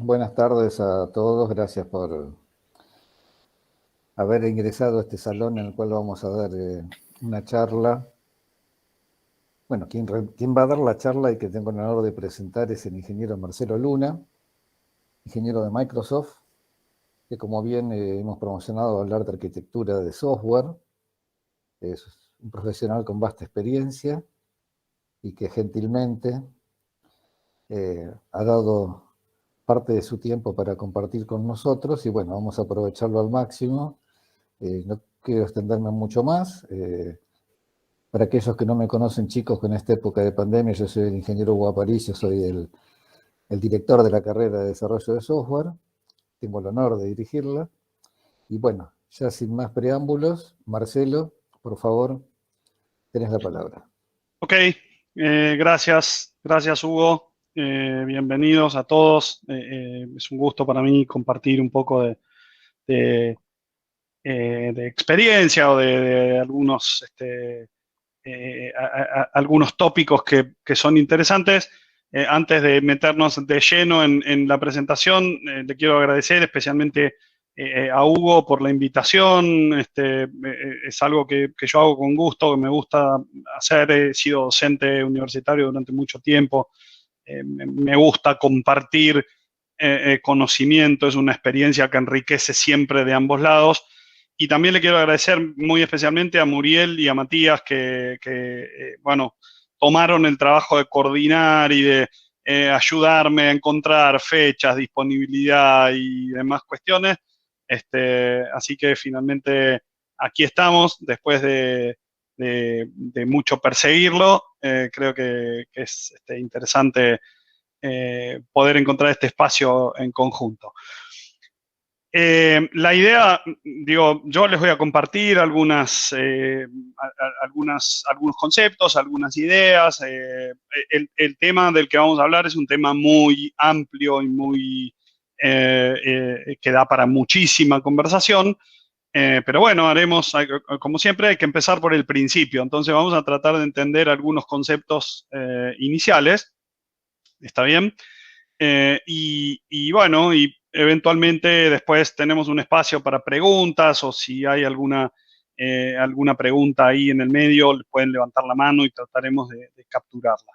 Buenas tardes a todos, gracias por haber ingresado a este salón en el cual vamos a dar una charla. Bueno, quien va a dar la charla y que tengo el honor de presentar es el ingeniero Marcelo Luna, ingeniero de Microsoft, que como bien hemos promocionado hablar de arquitectura de software, es un profesional con vasta experiencia y que gentilmente ha dado parte de su tiempo para compartir con nosotros y bueno, vamos a aprovecharlo al máximo. No quiero extenderme mucho más. Para aquellos que no me conocen, chicos, con esta época de pandemia, yo soy el ingeniero Hugo Aparicio, soy el director de la carrera de desarrollo de software. Tengo el honor de dirigirla. Y bueno, ya sin más preámbulos, Marcelo, por favor, tenés la palabra. Ok, gracias Hugo. Bienvenidos a todos. Es un gusto para mí compartir un poco de, de experiencia o de algunos, algunos tópicos que son interesantes. Antes de meternos de lleno en la presentación, le quiero agradecer especialmente a Hugo por la invitación. Es algo que yo hago con gusto, que me gusta hacer. He sido docente universitario durante mucho tiempo. Me gusta compartir conocimiento, es una experiencia que enriquece siempre de ambos lados. Y también le quiero agradecer muy especialmente a Muriel y a Matías bueno, tomaron el trabajo de coordinar y de ayudarme a encontrar fechas, disponibilidad y demás cuestiones. Así que finalmente aquí estamos, después de mucho perseguirlo. Creo que es interesante poder encontrar este espacio en conjunto. La idea, digo, yo les voy a compartir algunos conceptos, algunas ideas. El tema del que vamos a hablar es un tema muy amplio y muy que da para muchísima conversación. Pero bueno, como siempre, hay que empezar por el principio. Entonces vamos a tratar de entender algunos conceptos iniciales. ¿Está bien? Y bueno, y eventualmente después tenemos un espacio para preguntas o si hay alguna pregunta ahí en el medio, pueden levantar la mano y trataremos de capturarla.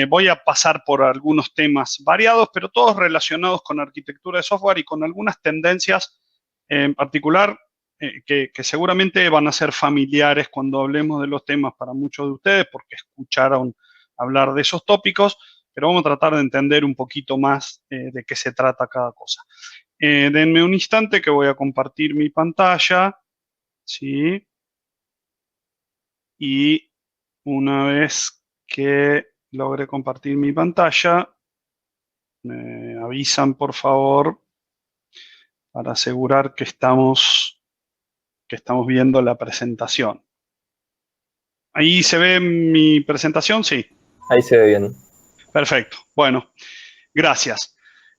Voy a pasar por algunos temas variados, pero todos relacionados con arquitectura de software y con algunas tendencias en particular que seguramente van a ser familiares cuando hablemos de los temas para muchos de ustedes, porque escucharon hablar de esos tópicos, pero vamos a tratar de entender un poquito más de qué se trata cada cosa. Denme un instante que voy a compartir mi pantalla, ¿sí? Y una vez que logre compartir mi pantalla, me avisan, por favor, para asegurar que estamos viendo la presentación. ¿Ahí se ve mi presentación? Sí. Ahí se ve bien. Perfecto. Bueno, gracias.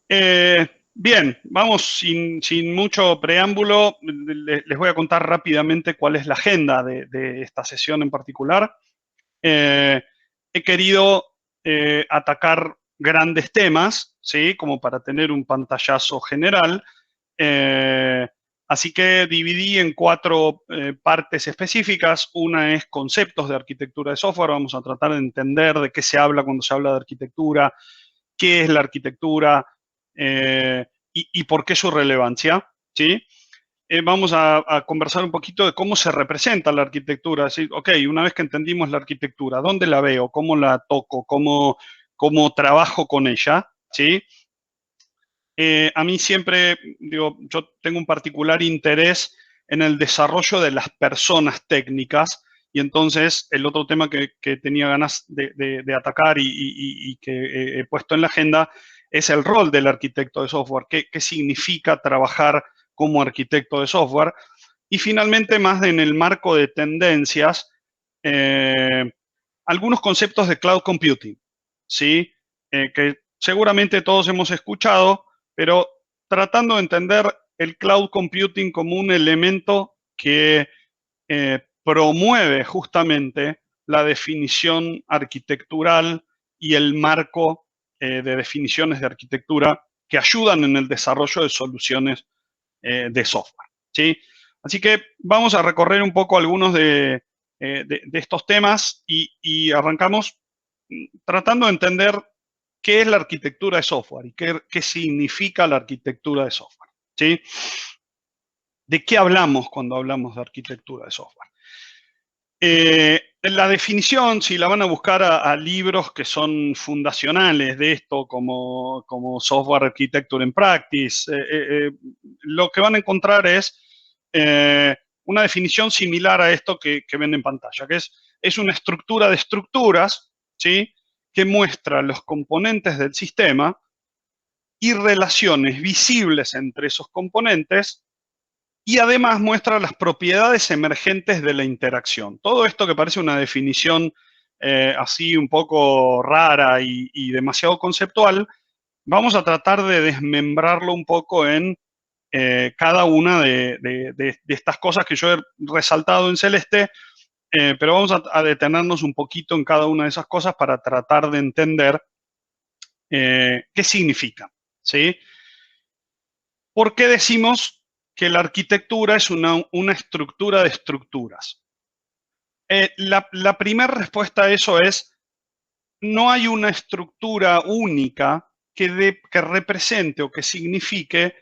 Bien, vamos sin mucho preámbulo. Les voy a contar rápidamente cuál es la agenda de esta sesión en particular. He querido atacar grandes temas, ¿sí? Como para tener un pantallazo general. Así que dividí en 4 partes específicas. Una es conceptos de arquitectura de software. Vamos a tratar de entender de qué se habla cuando se habla de arquitectura, qué es la arquitectura y por qué su relevancia, ¿sí? Vamos a conversar un poquito de cómo se representa la arquitectura. Así, ok, una vez que entendimos la arquitectura, ¿dónde la veo? ¿Cómo la toco? ¿Cómo trabajo con ella? ¿Sí? A mí siempre, digo, yo tengo un particular interés en el desarrollo de las personas técnicas y entonces el otro tema que tenía ganas de atacar y que he puesto en la agenda es el rol del arquitecto de software. ¿Qué significa trabajar como arquitecto de software? Y finalmente, más en el marco de tendencias, algunos conceptos de cloud computing, ¿sí? Que seguramente todos hemos escuchado, pero tratando de entender el cloud computing como un elemento que promueve justamente la definición arquitectural y el marco de definiciones de arquitectura que ayudan en el desarrollo de soluciones de software, ¿sí? Así que vamos a recorrer un poco algunos de estos temas y arrancamos tratando de entender qué es la arquitectura de software y qué significa la arquitectura de software, ¿sí? ¿De qué hablamos cuando hablamos de arquitectura de software? La definición, si la van a buscar a libros que son fundacionales de esto, como Software Architecture in Practice, lo que van a encontrar es una definición similar a esto que ven en pantalla, que es una estructura de estructuras, ¿sí?, que muestra los componentes del sistema y relaciones visibles entre esos componentes, y además muestra las propiedades emergentes de la interacción. Todo esto que parece una definición así un poco rara y demasiado conceptual, vamos a tratar de desmembrarlo un poco en cada una de estas cosas que yo he resaltado en celeste, pero vamos a detenernos un poquito en cada una de esas cosas para tratar de entender qué significa, ¿sí? ¿Por qué decimos que la arquitectura es una estructura de estructuras? La primera respuesta a eso es, no hay una estructura única que represente o que signifique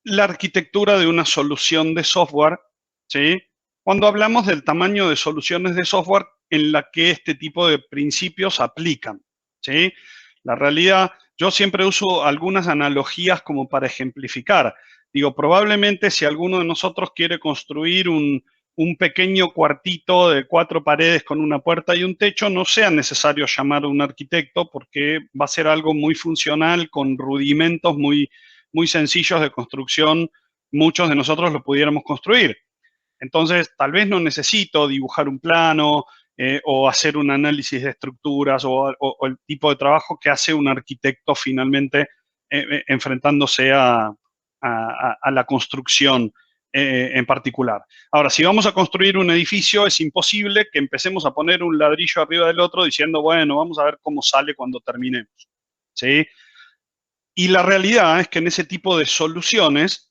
la arquitectura de una solución de software, ¿sí?, cuando hablamos del tamaño de soluciones de software en la que este tipo de principios aplican, ¿sí? La realidad, yo siempre uso algunas analogías como para ejemplificar. Digo, probablemente si alguno de nosotros quiere construir un pequeño cuartito de 4 paredes con una puerta y un techo, no sea necesario llamar a un arquitecto porque va a ser algo muy funcional, con rudimentos muy sencillos de construcción. Muchos de nosotros lo pudiéramos construir. Entonces, tal vez no necesito dibujar un plano o hacer un análisis de estructuras o el tipo de trabajo que hace un arquitecto finalmente enfrentándose a la construcción en particular. Ahora, si vamos a construir un edificio, es imposible que empecemos a poner un ladrillo arriba del otro diciendo, bueno, vamos a ver cómo sale cuando terminemos, ¿sí? Y la realidad es que en ese tipo de soluciones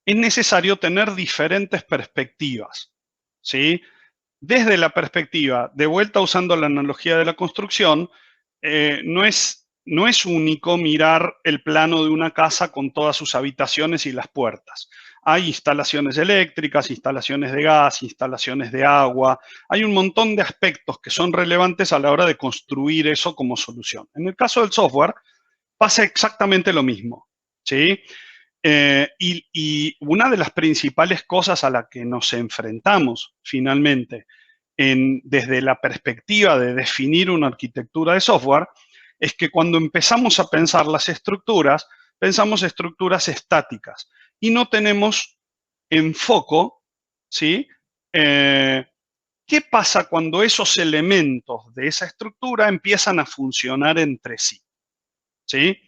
es necesario tener diferentes perspectivas, ¿sí? Desde la perspectiva, de vuelta usando la analogía de la construcción, no es único mirar el plano de una casa con todas sus habitaciones y las puertas. Hay instalaciones eléctricas, instalaciones de gas, instalaciones de agua. Hay un montón de aspectos que son relevantes a la hora de construir eso como solución. En el caso del software, pasa exactamente lo mismo, ¿sí? Y una de las principales cosas a la que nos enfrentamos finalmente desde la perspectiva de definir una arquitectura de software es que cuando empezamos a pensar las estructuras, pensamos estructuras estáticas y no tenemos en foco, ¿sí?, ¿qué pasa cuando esos elementos de esa estructura empiezan a funcionar entre sí? ¿Sí?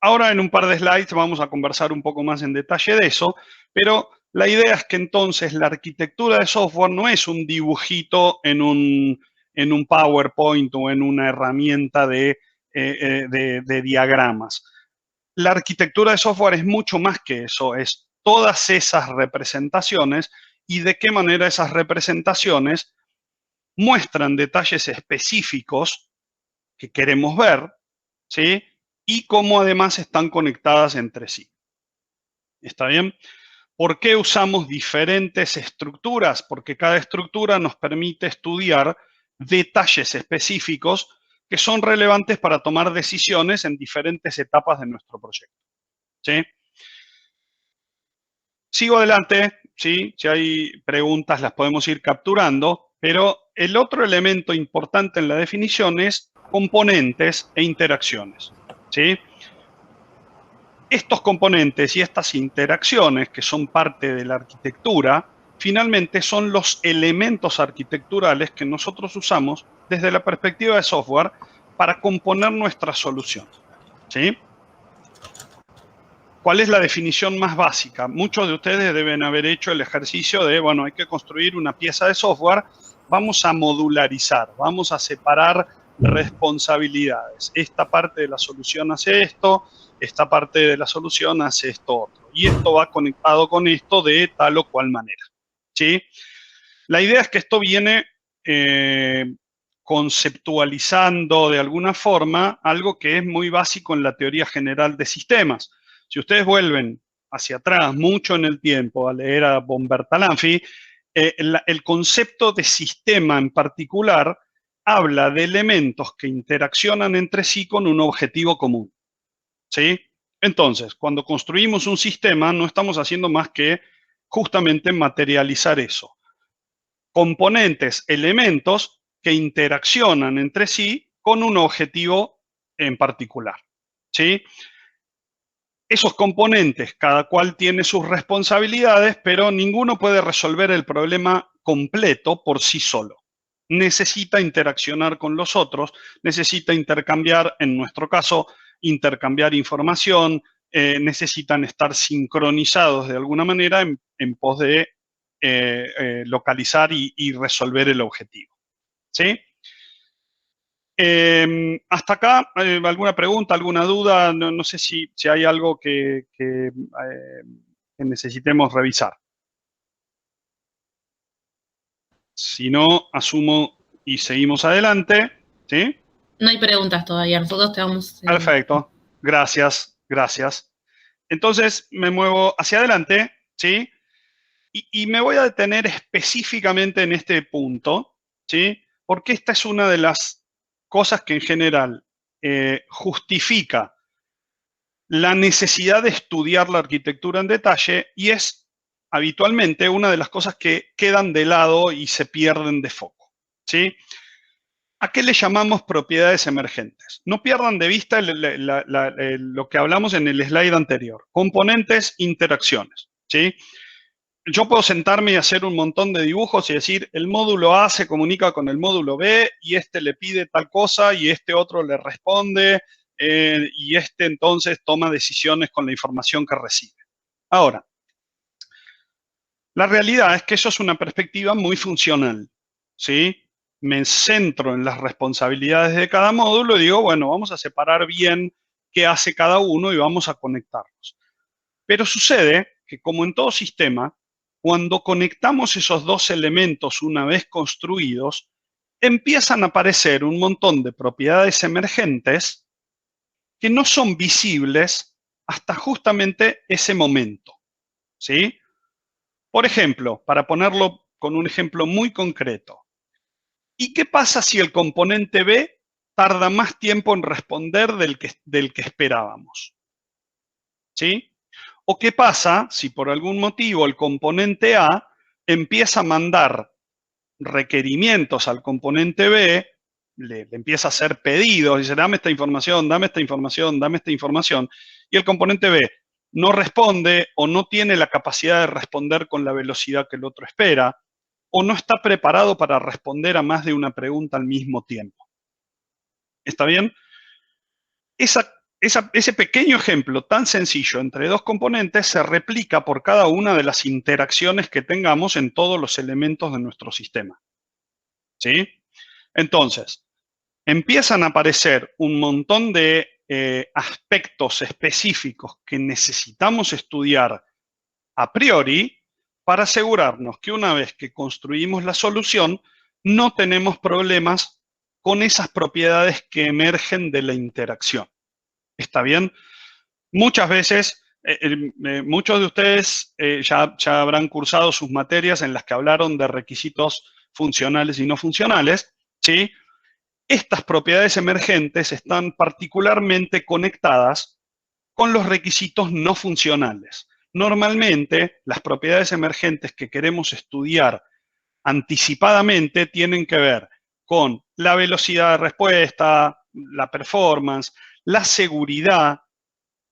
Ahora en un par de slides vamos a conversar un poco más en detalle de eso, pero la idea es que entonces la arquitectura de software no es un dibujito en un PowerPoint o en una herramienta de diagramas. La arquitectura de software es mucho más que eso, es todas esas representaciones y de qué manera esas representaciones muestran detalles específicos que queremos ver, ¿sí?, y cómo además están conectadas entre sí. ¿Está bien? ¿Por qué usamos diferentes estructuras? Porque cada estructura nos permite estudiar detalles específicos que son relevantes para tomar decisiones en diferentes etapas de nuestro proyecto, ¿sí? Sigo adelante, ¿sí? Si hay preguntas las podemos ir capturando, pero el otro elemento importante en la definición es componentes e interacciones, ¿sí? Estos componentes y estas interacciones, que son parte de la arquitectura, finalmente son los elementos arquitecturales que nosotros usamos desde la perspectiva de software para componer nuestra solución, ¿sí? ¿Cuál es la definición más básica? Muchos de ustedes deben haber hecho el ejercicio de, bueno, hay que construir una pieza de software, vamos a modularizar, vamos a separar responsabilidades. Esta parte de la solución hace esto, esta parte de la solución hace esto otro. Y esto va conectado con esto de tal o cual manera. ¿Sí? La idea es que esto viene conceptualizando de alguna forma algo que es muy básico en la teoría general de sistemas. Si ustedes vuelven hacia atrás mucho en el tiempo a leer a von Bertalanffy, el concepto de sistema en particular habla de elementos que interaccionan entre sí con un objetivo común. ¿Sí? Entonces, cuando construimos un sistema, no estamos haciendo más que justamente materializar eso. Componentes, elementos que interaccionan entre sí con un objetivo en particular. ¿Sí? Esos componentes, cada cual tiene sus responsabilidades, pero ninguno puede resolver el problema completo por sí solo. Necesita interaccionar con los otros, necesita intercambiar, en nuestro caso, intercambiar información, necesitan estar sincronizados de alguna manera en pos de localizar y resolver el objetivo. ¿Sí? Hasta acá, ¿alguna pregunta, alguna duda? No sé si hay algo que necesitemos revisar. Si no, asumo y seguimos adelante. ¿Sí? No hay preguntas todavía, nosotros te vamos... Perfecto, gracias, gracias. Entonces me muevo hacia adelante, ¿sí? Y me voy a detener específicamente en este punto, ¿sí? Porque esta es una de las cosas que en general justifica la necesidad de estudiar la arquitectura en detalle y es habitualmente una de las cosas que quedan de lado y se pierden de foco, ¿sí? ¿A qué le llamamos propiedades emergentes? No pierdan de vista lo que hablamos en el slide anterior. Componentes, interacciones, ¿sí? Yo puedo sentarme y hacer un montón de dibujos y decir, el módulo A se comunica con el módulo B y este le pide tal cosa y este otro le responde y este entonces toma decisiones con la información que recibe. Ahora, la realidad es que eso es una perspectiva muy funcional, ¿sí? Me centro en las responsabilidades de cada módulo y digo, bueno, vamos a separar bien qué hace cada uno y vamos a conectarlos. Pero sucede que, como en todo sistema, cuando conectamos esos dos elementos una vez construidos, empiezan a aparecer un montón de propiedades emergentes que no son visibles hasta justamente ese momento, ¿sí? Por ejemplo, para ponerlo con un ejemplo muy concreto, ¿y qué pasa si el componente B tarda más tiempo en responder del que esperábamos? ¿Sí? ¿O qué pasa si por algún motivo el componente A empieza a mandar requerimientos al componente B, le empieza a hacer pedidos, dice, dame esta información, dame esta información, dame esta información, y el componente B no responde o no tiene la capacidad de responder con la velocidad que el otro espera, o no está preparado para responder a más de una pregunta al mismo tiempo? ¿Está bien? Ese pequeño ejemplo tan sencillo entre dos componentes se replica por cada una de las interacciones que tengamos en todos los elementos de nuestro sistema. ¿Sí? Entonces, empiezan a aparecer un montón de aspectos específicos que necesitamos estudiar a priori para asegurarnos que una vez que construimos la solución, no tenemos problemas con esas propiedades que emergen de la interacción. ¿Está bien? Muchas veces, muchos de ustedes ya habrán cursado sus materias en las que hablaron de requisitos funcionales y no funcionales, ¿sí? Estas propiedades emergentes están particularmente conectadas con los requisitos no funcionales. Normalmente, las propiedades emergentes que queremos estudiar anticipadamente tienen que ver con la velocidad de respuesta, la performance, la seguridad,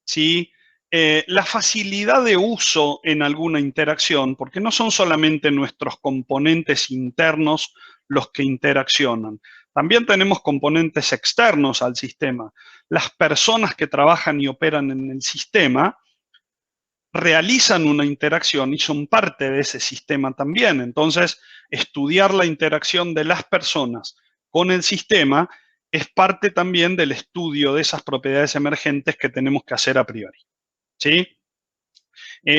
¿sí? La facilidad de uso en alguna interacción, porque no son solamente nuestros componentes internos los que interaccionan. También tenemos componentes externos al sistema. Las personas que trabajan y operan en el sistema realizan una interacción y son parte de ese sistema también. Entonces, estudiar la interacción de las personas con el sistema es parte también del estudio de esas propiedades emergentes que tenemos que hacer a priori, ¿sí?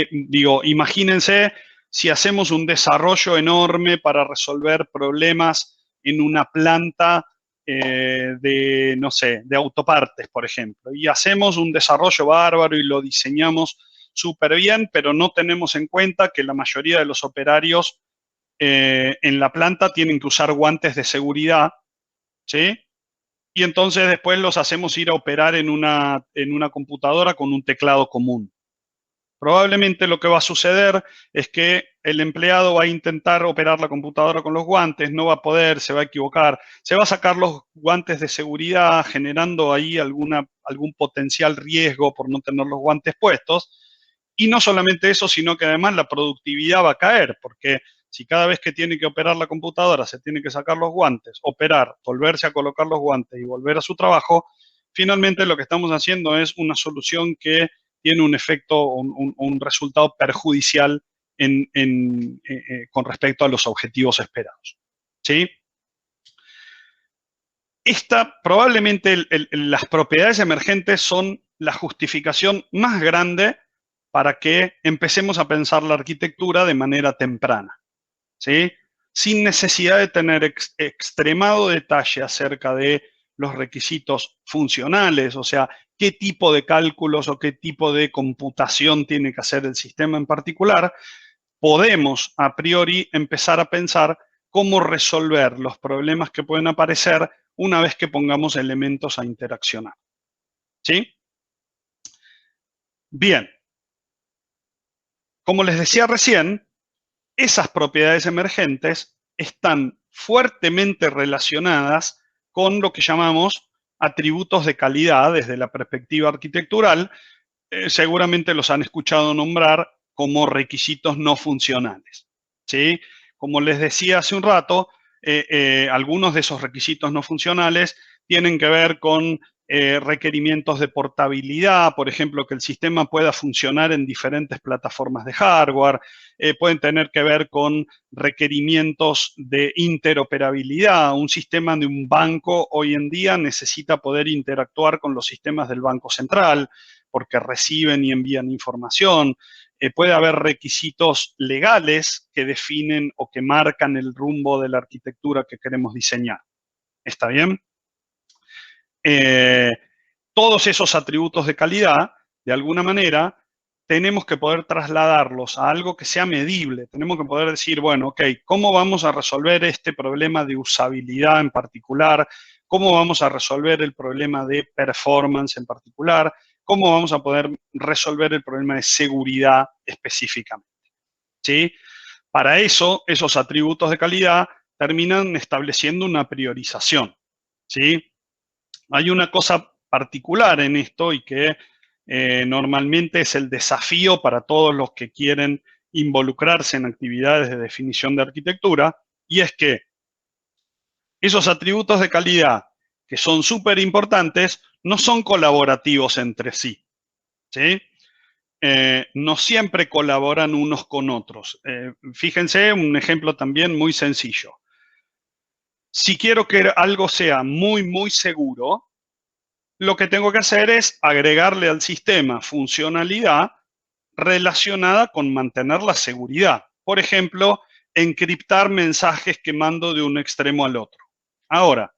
Digo, imagínense si hacemos un desarrollo enorme para resolver problemas en una planta de, no sé, de autopartes, por ejemplo, y hacemos un desarrollo bárbaro y lo diseñamos súper bien, pero no tenemos en cuenta que la mayoría de los operarios en la planta tienen que usar guantes de seguridad, ¿sí? Y entonces después los hacemos ir a operar en una computadora con un teclado común. Probablemente lo que va a suceder es que el empleado va a intentar operar la computadora con los guantes, no va a poder, se va a equivocar, se va a sacar los guantes de seguridad, generando ahí algún potencial riesgo por no tener los guantes puestos. Y no solamente eso, sino que además la productividad va a caer, porque si cada vez que tiene que operar la computadora se tiene que sacar los guantes, operar, volverse a colocar los guantes y volver a su trabajo, finalmente lo que estamos haciendo es una solución que tiene un efecto, un resultado perjudicial con respecto a los objetivos esperados, ¿sí? Probablemente las propiedades emergentes son la justificación más grande para que empecemos a pensar la arquitectura de manera temprana, ¿sí? Sin necesidad de tener extremado detalle acerca de los requisitos funcionales, o sea, qué tipo de cálculos o qué tipo de computación tiene que hacer el sistema en particular, podemos a priori empezar a pensar cómo resolver los problemas que pueden aparecer una vez que pongamos elementos a interaccionar, ¿sí? Bien. Como les decía recién, esas propiedades emergentes están fuertemente relacionadas con lo que llamamos atributos de calidad desde la perspectiva arquitectural. Seguramente los han escuchado nombrar como requisitos no funcionales, ¿sí? Como les decía hace un rato, algunos de esos requisitos no funcionales tienen que ver con requerimientos de portabilidad, por ejemplo, que el sistema pueda funcionar en diferentes plataformas de hardware, pueden tener que ver con requerimientos de interoperabilidad. Un sistema de un banco hoy en día necesita poder interactuar con los sistemas del Banco Central porque reciben y envían información. Puede haber requisitos legales que definen o que marcan el rumbo de la arquitectura que queremos diseñar. ¿Está bien? Todos esos atributos de calidad, de alguna manera, tenemos que poder trasladarlos a algo que sea medible. Tenemos que poder decir, bueno, ok, ¿cómo vamos a resolver este problema de usabilidad en particular? ¿Cómo vamos a resolver el problema de performance en particular? ¿Cómo vamos a poder resolver el problema de seguridad específicamente? ¿Sí? Para eso, esos atributos de calidad terminan estableciendo una priorización, ¿sí? Hay una cosa particular en esto y que normalmente es el desafío para todos los que quieren involucrarse en actividades de definición de arquitectura, y es que esos atributos de calidad, que son súper importantes, no son colaborativos entre sí, ¿sí? No siempre colaboran unos con otros. Fíjense, un ejemplo también muy sencillo. Si quiero que algo sea muy, muy seguro, lo que tengo que hacer es agregarle al sistema funcionalidad relacionada con mantener la seguridad. Por ejemplo, encriptar mensajes que mando de un extremo al otro. Ahora,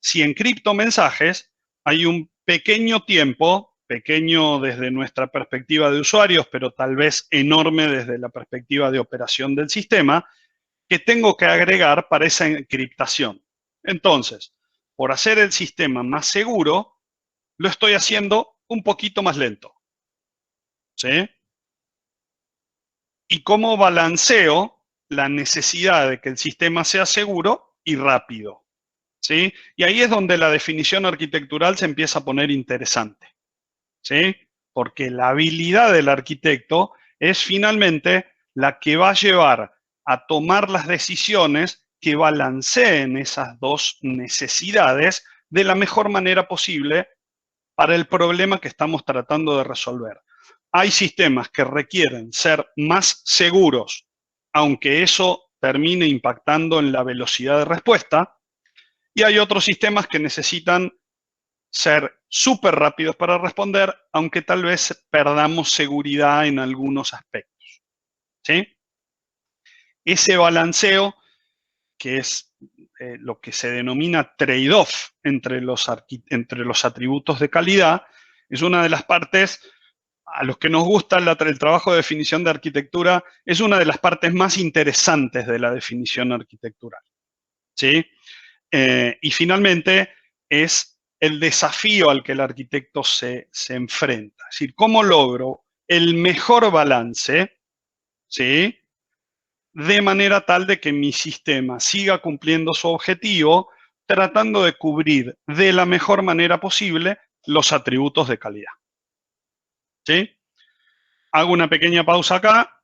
si encripto mensajes, hay un pequeño tiempo, pequeño desde nuestra perspectiva de usuarios, pero tal vez enorme desde la perspectiva de operación del sistema, que tengo que agregar para esa encriptación. Entonces, por hacer el sistema más seguro, lo estoy haciendo un poquito más lento, ¿sí? Y cómo balanceo la necesidad de que el sistema sea seguro y rápido, ¿sí? Y ahí es donde la definición arquitectural se empieza a poner interesante, ¿sí? Porque la habilidad del arquitecto es finalmente la que va a llevar a tomar las decisiones que balanceen esas dos necesidades de la mejor manera posible para el problema que estamos tratando de resolver. Hay sistemas que requieren ser más seguros, aunque eso termine impactando en la velocidad de respuesta, y hay otros sistemas que necesitan ser súper rápidos para responder, aunque tal vez perdamos seguridad en algunos aspectos, ¿sí? Ese balanceo, que es lo que se denomina trade-off entre los atributos de calidad, es una de las partes, a los que nos gusta el trabajo de definición de arquitectura, es una de las partes más interesantes de la definición arquitectural, ¿sí? Y finalmente es el desafío al que el arquitecto se enfrenta. Es decir, ¿cómo logro el mejor balance, ¿sí?, de manera tal de que mi sistema siga cumpliendo su objetivo, tratando de cubrir de la mejor manera posible los atributos de calidad? ¿Sí? Hago una pequeña pausa acá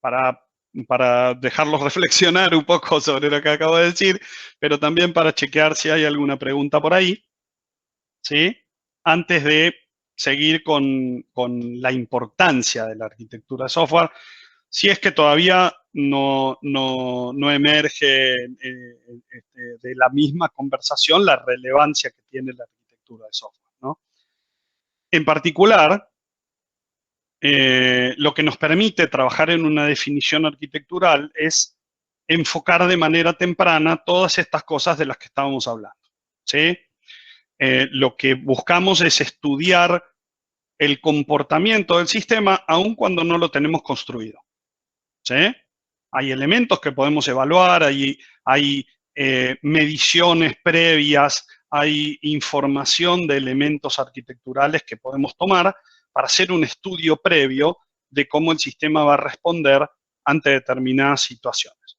para dejarlos reflexionar un poco sobre lo que acabo de decir, pero también para chequear si hay alguna pregunta por ahí, ¿sí?, antes de seguir con la importancia de la arquitectura de software, si es que todavía no emerge de la misma conversación la relevancia que tiene la arquitectura de software, ¿no? En particular, lo que nos permite trabajar en una definición arquitectural es enfocar de manera temprana todas estas cosas de las que estábamos hablando, ¿sí? Lo que buscamos es estudiar el comportamiento del sistema aun cuando no lo tenemos construido, ¿sí? Hay elementos que podemos evaluar, hay mediciones previas, hay información de elementos arquitecturales que podemos tomar para hacer un estudio previo de cómo el sistema va a responder ante determinadas situaciones.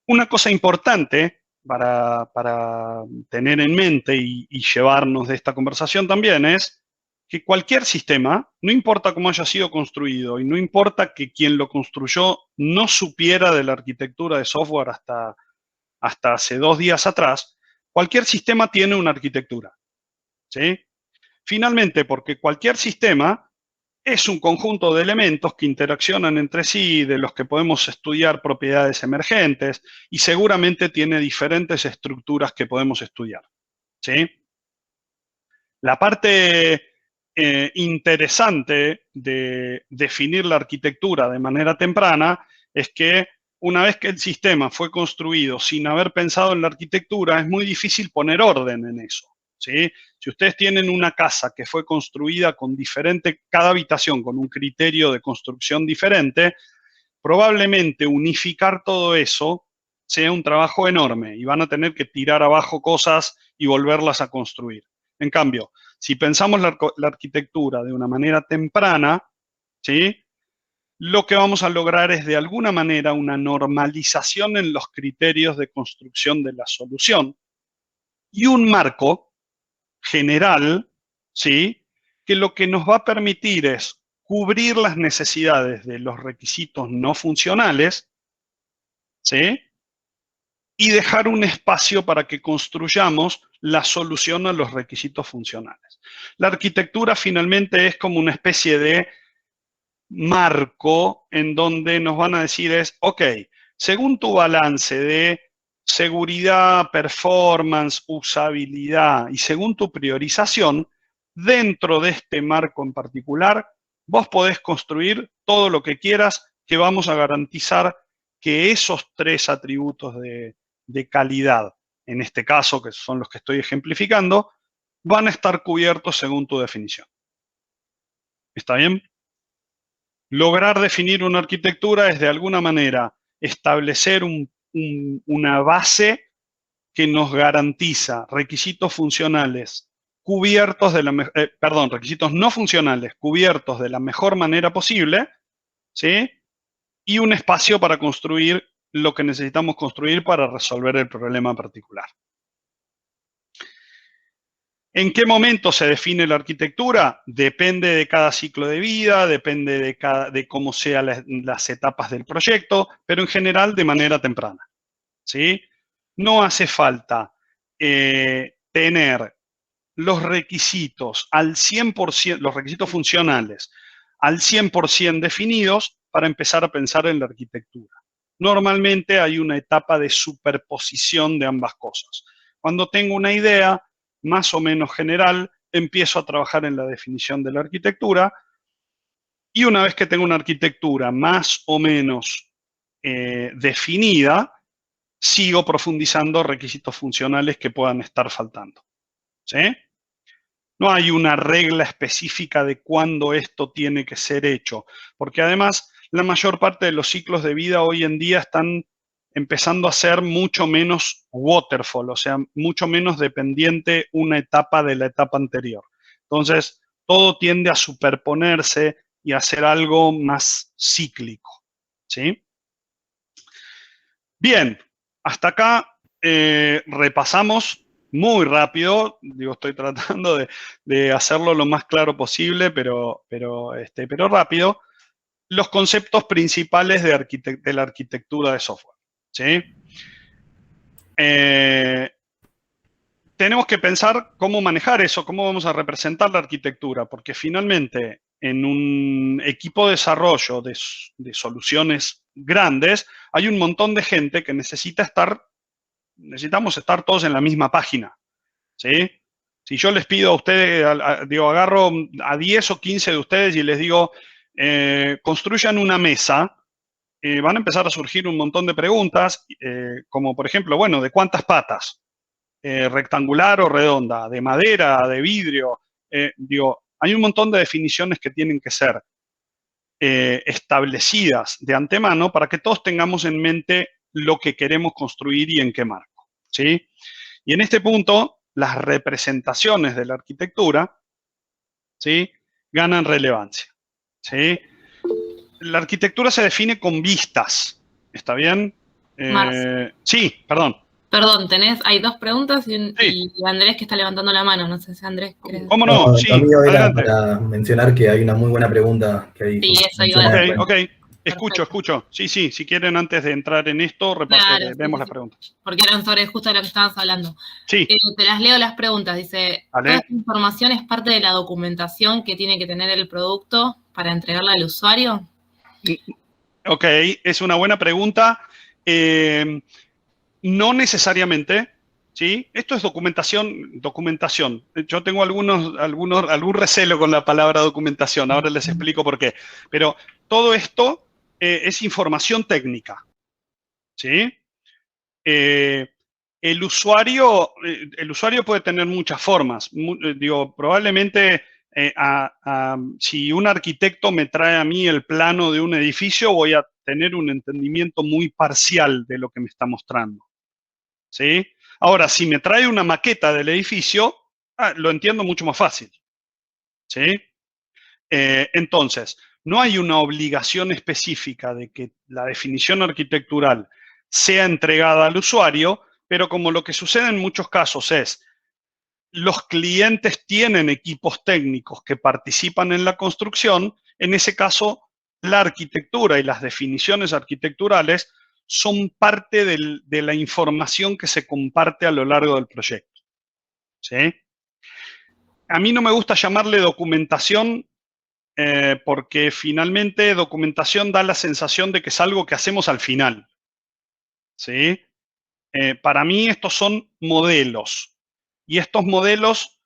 Una cosa importante para tener en mente y llevarnos de esta conversación también es que cualquier sistema, no importa cómo haya sido construido y no importa que quien lo construyó no supiera de la arquitectura de software hasta hace 2 días atrás, cualquier sistema tiene una arquitectura, ¿sí? Finalmente, porque cualquier sistema es un conjunto de elementos que interaccionan entre sí, de los que podemos estudiar propiedades emergentes, y seguramente tiene diferentes estructuras que podemos estudiar, ¿sí? La parte interesante de definir la arquitectura de manera temprana es que una vez que el sistema fue construido sin haber pensado en la arquitectura, es muy difícil poner orden en eso, ¿sí? Si ustedes tienen una casa que fue construida con cada habitación con un criterio de construcción diferente, probablemente unificar todo eso sea un trabajo enorme y van a tener que tirar abajo cosas y volverlas a construir. En cambio, si pensamos la arquitectura de una manera temprana, ¿sí?, lo que vamos a lograr es de alguna manera una normalización en los criterios de construcción de la solución y un marco general, ¿sí?, que lo que nos va a permitir es cubrir las necesidades de los requisitos no funcionales, ¿sí?, y dejar un espacio para que construyamos la solución a los requisitos funcionales. La arquitectura finalmente es como una especie de marco en donde nos van a decir ok, según tu balance de seguridad, performance, usabilidad y según tu priorización, dentro de este marco en particular, vos podés construir todo lo que quieras, que vamos a garantizar que esos 3 atributos de calidad, en este caso, que son los que estoy ejemplificando, van a estar cubiertos según tu definición. ¿Está bien? Lograr definir una arquitectura es de alguna manera establecer una base que nos garantiza requisitos funcionales cubiertos requisitos no funcionales cubiertos de la mejor manera posible, ¿sí?, y un espacio para construir lo que necesitamos construir para resolver el problema particular. ¿En qué momento se define la arquitectura? Depende de cada ciclo de vida, depende de cómo sean las etapas del proyecto, pero en general de manera temprana, ¿sí? No hace falta tener los requisitos al 100%, los requisitos funcionales al 100% definidos para empezar a pensar en la arquitectura. normalmente hay una etapa de superposición de ambas cosas. Cuando tengo una idea más o menos general, empiezo a trabajar en la definición de la arquitectura, y una vez que tengo una arquitectura más o menos definida, sigo profundizando requisitos funcionales que puedan estar faltando. ¿Sí? No hay una regla específica de cuándo esto tiene que ser hecho, porque además la mayor parte de los ciclos de vida hoy en día están empezando a ser mucho menos waterfall, o sea, mucho menos dependiente una etapa de la etapa anterior. Entonces, todo tiende a superponerse y a ser algo más cíclico. ¿Sí? Bien, hasta acá repasamos muy rápido, digo, estoy tratando de hacerlo lo más claro posible, pero rápido, los conceptos principales de la arquitectura de software. ¿Sí? Tenemos que pensar cómo manejar eso, cómo vamos a representar la arquitectura, porque finalmente en un equipo de desarrollo de soluciones grandes, hay un montón de gente que necesitamos estar todos en la misma página. ¿Sí? Si yo les pido a ustedes, digo, agarro a 10 o 15 de ustedes y les digo, construyan una mesa, van a empezar a surgir un montón de preguntas, como por ejemplo, bueno, ¿de cuántas patas? ¿Rectangular o redonda? ¿De madera? ¿De vidrio? Digo, hay un montón de definiciones que tienen que ser establecidas de antemano para que todos tengamos en mente lo que queremos construir y en qué marco. ¿Sí? Y en este punto, las representaciones de la arquitectura, ¿sí?, ganan relevancia. ¿Sí? La arquitectura se define con vistas. ¿Está bien? Sí, perdón. Perdón, hay dos preguntas y Sí. Andrés que está levantando la mano. No sé si Andrés cree. ¿Cómo no? No, Sí, lo mío era adelante. para mencionar que hay una muy buena pregunta que hay. Sí, eso iba a decir. Ok. Escucho. Sí, si quieren antes de entrar en esto, Claro, vemos sí. las preguntas. Porque eran sobre justo de lo que estabas hablando. Sí. Te las leo las preguntas. Dice, Vale. ¿toda esta información es parte de la documentación que tiene que tener el producto para entregarla al usuario? Ok, es una buena pregunta. No necesariamente, ¿sí? Esto es documentación. Yo tengo algún recelo con la palabra documentación, ahora les explico por qué. Pero todo esto es información técnica, ¿sí? El usuario puede tener muchas formas. Probablemente si un arquitecto me trae a mí el plano de un edificio, voy a tener un entendimiento muy parcial de lo que me está mostrando. ¿Sí? Ahora, si me trae una maqueta del edificio, lo entiendo mucho más fácil. ¿Sí? Entonces, no hay una obligación específica de que la definición arquitectural sea entregada al usuario, pero como lo que sucede en muchos casos es, los clientes tienen equipos técnicos que participan en la construcción, en ese caso, la arquitectura y las definiciones arquitecturales son parte de la información que se comparte a lo largo del proyecto. ¿Sí? A mí no me gusta llamarle documentación porque finalmente documentación da la sensación de que es algo que hacemos al final. ¿Sí? Para mí estos son modelos y estos modelos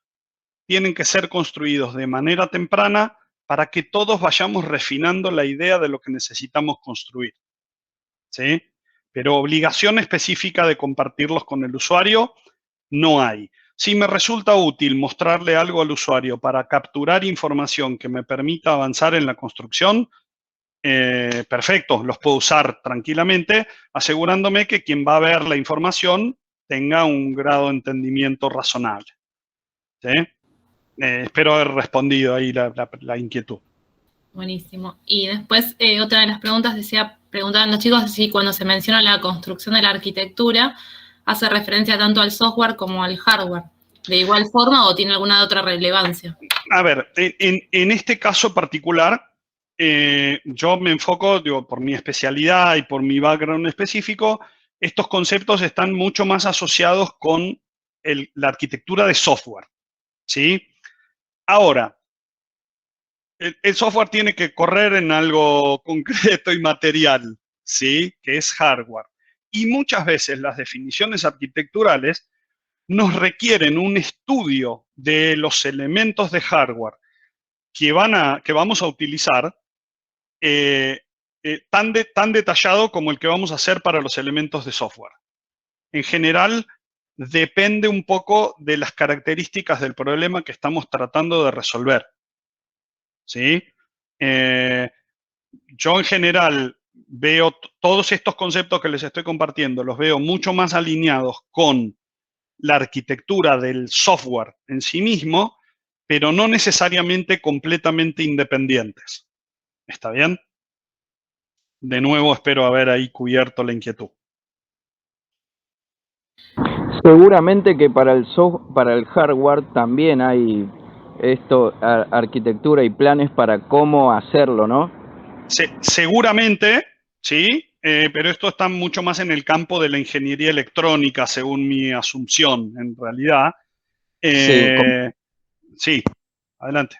tienen que ser construidos de manera temprana para que todos vayamos refinando la idea de lo que necesitamos construir. ¿Sí? Pero obligación específica de compartirlos con el usuario no hay. Si me resulta útil mostrarle algo al usuario para capturar información que me permita avanzar en la construcción, perfecto, los puedo usar tranquilamente, asegurándome que quien va a ver la información tenga un grado de entendimiento razonable. ¿Sí? Espero haber respondido ahí la inquietud. Buenísimo. Y después, otra de las preguntas preguntaban los chicos si cuando se menciona la construcción de la arquitectura, hace referencia tanto al software como al hardware. ¿De igual forma o tiene alguna otra relevancia? A ver, en este caso particular, yo me enfoco, por mi especialidad y por mi background específico, estos conceptos están mucho más asociados con la arquitectura de software. ¿Sí? Ahora, el software tiene que correr en algo concreto y material, ¿sí? Que es hardware. Y muchas veces las definiciones arquitecturales nos requieren un estudio de los elementos de hardware que vamos a utilizar tan detallado como el que vamos a hacer para los elementos de software. En general, depende un poco de las características del problema que estamos tratando de resolver, ¿sí? Yo en general veo todos estos conceptos que les estoy compartiendo, los veo mucho más alineados con la arquitectura del software en sí mismo, pero no necesariamente completamente independientes. ¿Está bien? De nuevo, espero haber ahí cubierto la inquietud. Seguramente que para el hardware también hay arquitectura y planes para cómo hacerlo, ¿no? Seguramente, sí, pero esto está mucho más en el campo de la ingeniería electrónica, según mi asunción, en realidad. Sí, adelante.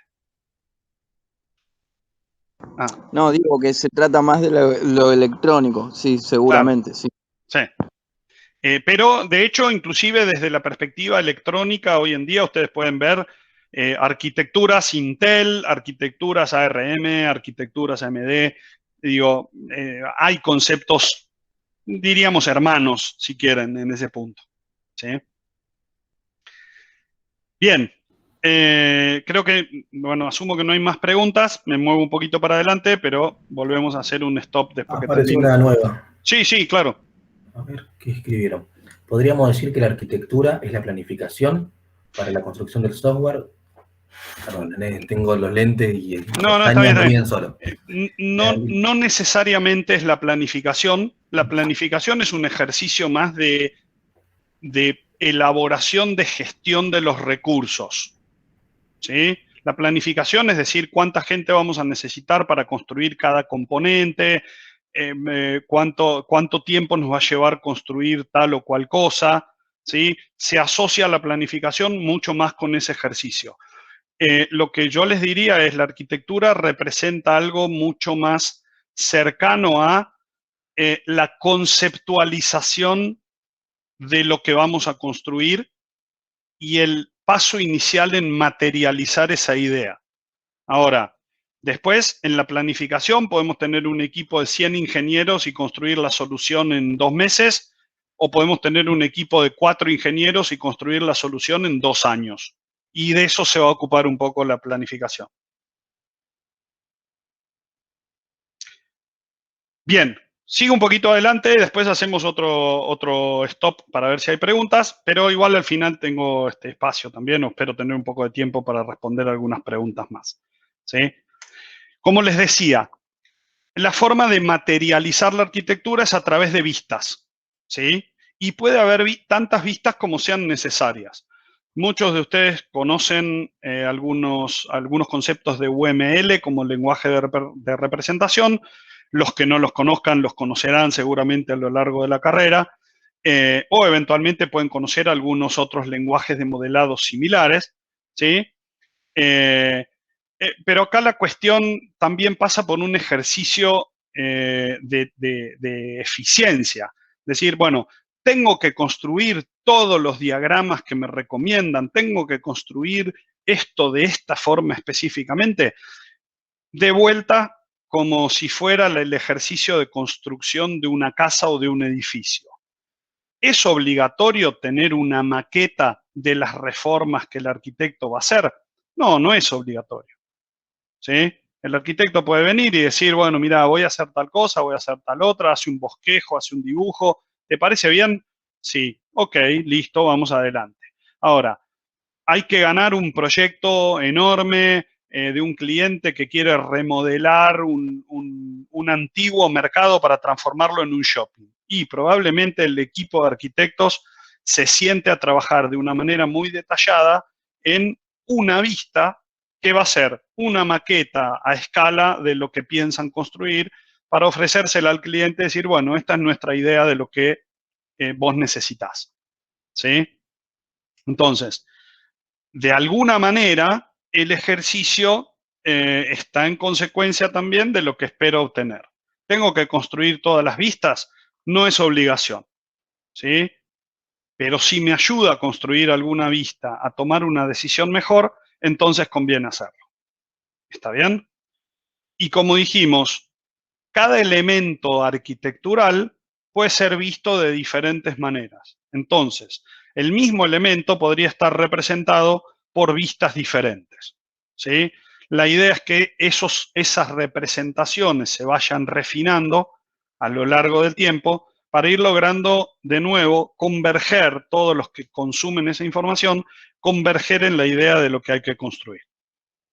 No, digo que se trata más de lo electrónico, sí, seguramente, claro. Sí. Pero, de hecho, inclusive desde la perspectiva electrónica, hoy en día ustedes pueden ver arquitecturas Intel, arquitecturas ARM, arquitecturas AMD. Digo, hay conceptos, diríamos, hermanos, si quieren, en ese punto. ¿Sí? Bien. Creo que, bueno, asumo que no hay más preguntas. Me muevo un poquito para adelante, pero volvemos a hacer un stop después que termine. Apareció una nueva. Sí, claro. A ver, ¿qué escribieron? Podríamos decir que la arquitectura es la planificación para la construcción del software. Perdón, tengo los lentes y no, está bien. Solo. No necesariamente es la planificación. La planificación es un ejercicio más de elaboración de gestión de los recursos. ¿Sí? La planificación es decir, cuánta gente vamos a necesitar para construir cada componente, cuánto tiempo nos va a llevar construir tal o cual cosa, ¿sí? Se asocia la planificación mucho más con ese ejercicio. Lo que yo les diría es la arquitectura representa algo mucho más cercano a la conceptualización de lo que vamos a construir y el paso inicial en materializar esa idea. Ahora, después, en la planificación podemos tener un equipo de 100 ingenieros y construir la solución en 2 meses, o podemos tener un equipo de 4 ingenieros y construir la solución en 2 años. Y de eso se va a ocupar un poco la planificación. Bien, sigo un poquito adelante, después hacemos otro stop para ver si hay preguntas, pero igual al final tengo este espacio también, o espero tener un poco de tiempo para responder algunas preguntas más. ¿Sí? Como les decía, la forma de materializar la arquitectura es a través de vistas, ¿sí? Y puede haber tantas vistas como sean necesarias. Muchos de ustedes conocen algunos conceptos de UML como lenguaje de representación. Los que no los conozcan los conocerán seguramente a lo largo de la carrera. O eventualmente pueden conocer algunos otros lenguajes de modelado similares, ¿sí? Pero acá la cuestión también pasa por un ejercicio de eficiencia. Es decir, bueno, tengo que construir todos los diagramas que me recomiendan, tengo que construir esto de esta forma específicamente. De vuelta, como si fuera el ejercicio de construcción de una casa o de un edificio. ¿Es obligatorio tener una maqueta de las reformas que el arquitecto va a hacer? No, no es obligatorio. ¿Sí? El arquitecto puede venir y decir, bueno, mira, voy a hacer tal cosa, voy a hacer tal otra, hace un bosquejo, hace un dibujo. ¿Te parece bien? Sí. Ok, listo, vamos adelante. Ahora, hay que ganar un proyecto enorme de un cliente que quiere remodelar un antiguo mercado para transformarlo en un shopping. Y probablemente el equipo de arquitectos se siente a trabajar de una manera muy detallada en una vista que va a ser una maqueta a escala de lo que piensan construir para ofrecérsela al cliente y decir, bueno, esta es nuestra idea de lo que vos necesitas. ¿Sí? Entonces, de alguna manera, el ejercicio está en consecuencia también de lo que espero obtener. ¿Tengo que construir todas las vistas? No es obligación, ¿sí? Pero si me ayuda a construir alguna vista, a tomar una decisión mejor, entonces conviene hacerlo. ¿Está bien? Y como dijimos, cada elemento arquitectural puede ser visto de diferentes maneras. Entonces, el mismo elemento podría estar representado por vistas diferentes, ¿sí? La idea es que esas representaciones se vayan refinando a lo largo del tiempo para ir logrando de nuevo converger, todos los que consumen esa información, converger en la idea de lo que hay que construir,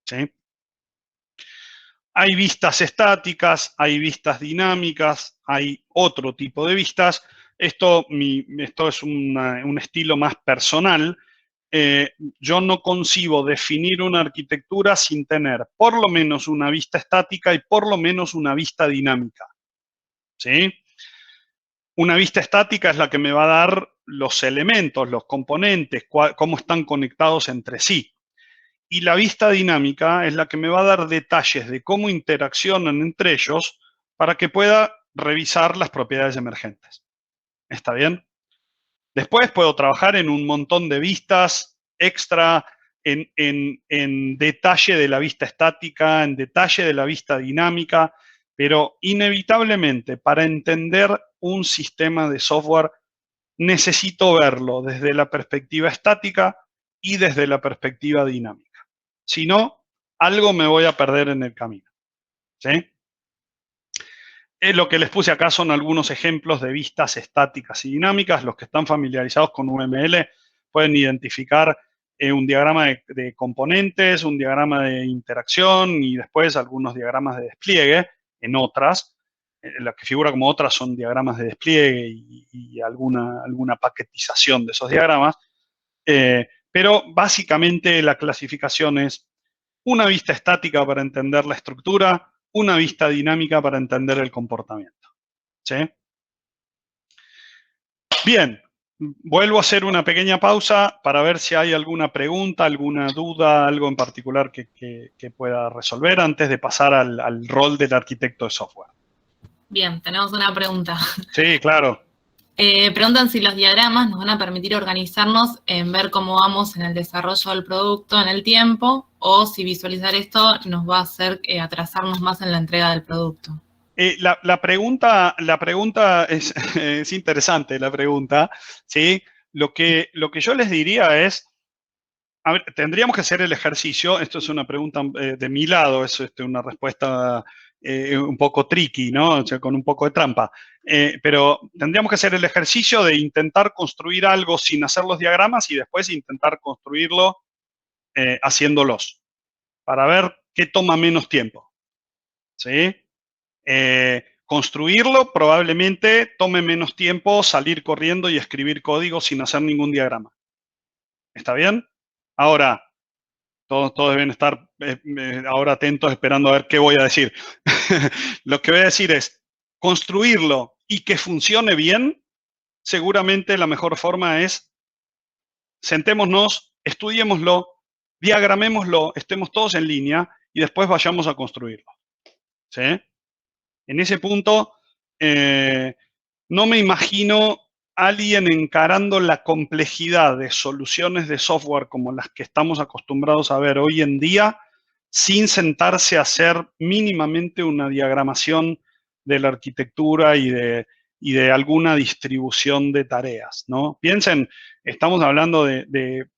¿sí? Hay vistas estáticas, hay vistas dinámicas, hay otro tipo de vistas. Esto es un estilo más personal. Yo no concibo definir una arquitectura sin tener por lo menos una vista estática y por lo menos una vista dinámica, ¿sí? Una vista estática es la que me va a dar los elementos, los componentes, cómo están conectados entre sí. Y la vista dinámica es la que me va a dar detalles de cómo interaccionan entre ellos para que pueda revisar las propiedades emergentes. ¿Está bien? Después puedo trabajar en un montón de vistas extra, en detalle de la vista estática, en detalle de la vista dinámica, pero inevitablemente para entender un sistema de software necesito verlo desde la perspectiva estática y desde la perspectiva dinámica. Si no, algo me voy a perder en el camino, ¿sí? Lo que les puse acá son algunos ejemplos de vistas estáticas y dinámicas. Los que están familiarizados con UML pueden identificar un diagrama de componentes, un diagrama de interacción y después algunos diagramas de despliegue en otras. Las que figura como otras son diagramas de despliegue y alguna paquetización de esos diagramas. Pero básicamente la clasificación es una vista estática para entender la estructura, una vista dinámica para entender el comportamiento, ¿sí? Bien, vuelvo a hacer una pequeña pausa para ver si hay alguna pregunta, alguna duda, algo en particular que pueda resolver antes de pasar al rol del arquitecto de software. Bien, tenemos una pregunta. Sí, claro. Preguntan si los diagramas nos van a permitir organizarnos en ver cómo vamos en el desarrollo del producto en el tiempo, o si visualizar esto nos va a hacer atrasarnos más en la entrega del producto. La pregunta es interesante, la pregunta, ¿sí? Lo que yo les diría es, a ver, tendríamos que hacer el ejercicio, esto es una pregunta de mi lado, es una respuesta un poco tricky, ¿no? O sea, con un poco de trampa. Pero tendríamos que hacer el ejercicio de intentar construir algo sin hacer los diagramas y después intentar construirlo haciéndolos, para ver qué toma menos tiempo, ¿sí? Construirlo probablemente tome menos tiempo salir corriendo y escribir código sin hacer ningún diagrama. ¿Está bien? Ahora, todos deben estar ahora atentos esperando a ver qué voy a decir. Lo que voy a decir es, construirlo y que funcione bien, seguramente la mejor forma es sentémonos, estudiémoslo, diagramémoslo, estemos todos en línea y después vayamos a construirlo, ¿sí? En ese punto, no me imagino alguien encarando la complejidad de soluciones de software como las que estamos acostumbrados a ver hoy en día, sin sentarse a hacer mínimamente una diagramación de la arquitectura y de alguna distribución de tareas, ¿no? Piensen, estamos hablando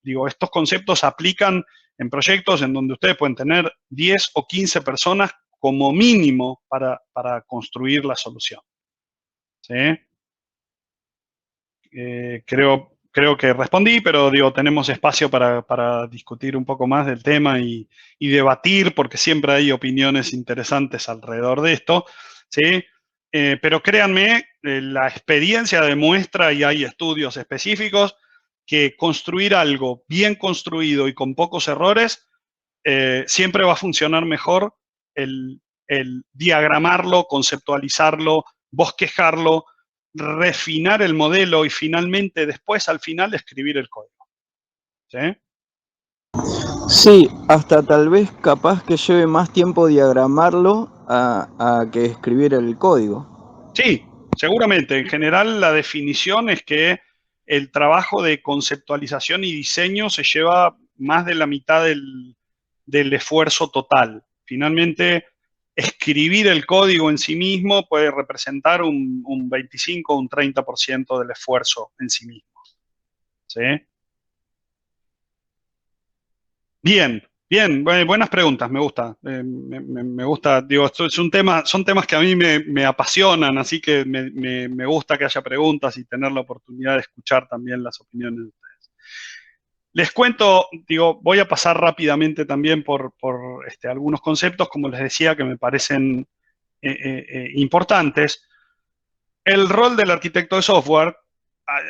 digo, estos conceptos aplican en proyectos en donde ustedes pueden tener 10 o 15 personas como mínimo para construir la solución, ¿sí? Creo que respondí, pero digo, tenemos espacio para discutir un poco más del tema y debatir, porque siempre hay opiniones interesantes alrededor de esto, ¿sí? Pero créanme, la experiencia demuestra, y hay estudios específicos, que construir algo bien construido y con pocos errores siempre va a funcionar mejor el diagramarlo, conceptualizarlo, bosquejarlo, refinar el modelo y finalmente, después, al final, escribir el código, ¿sí? Sí, hasta tal vez capaz que lleve más tiempo diagramarlo a que escribir el código. Sí, seguramente. En general, la definición es que el trabajo de conceptualización y diseño se lleva más de la mitad del esfuerzo total. Finalmente, escribir el código en sí mismo puede representar un 25 o un 30% del esfuerzo en sí mismo. ¿Sí? Bien, bien, buenas preguntas, me gusta. Me gusta, digo, esto es un tema, son temas que a mí me apasionan, así que me gusta que haya preguntas y tener la oportunidad de escuchar también las opiniones de ustedes. Les cuento, digo, voy a pasar rápidamente también por algunos conceptos, como les decía, que me parecen importantes. El rol del arquitecto de software,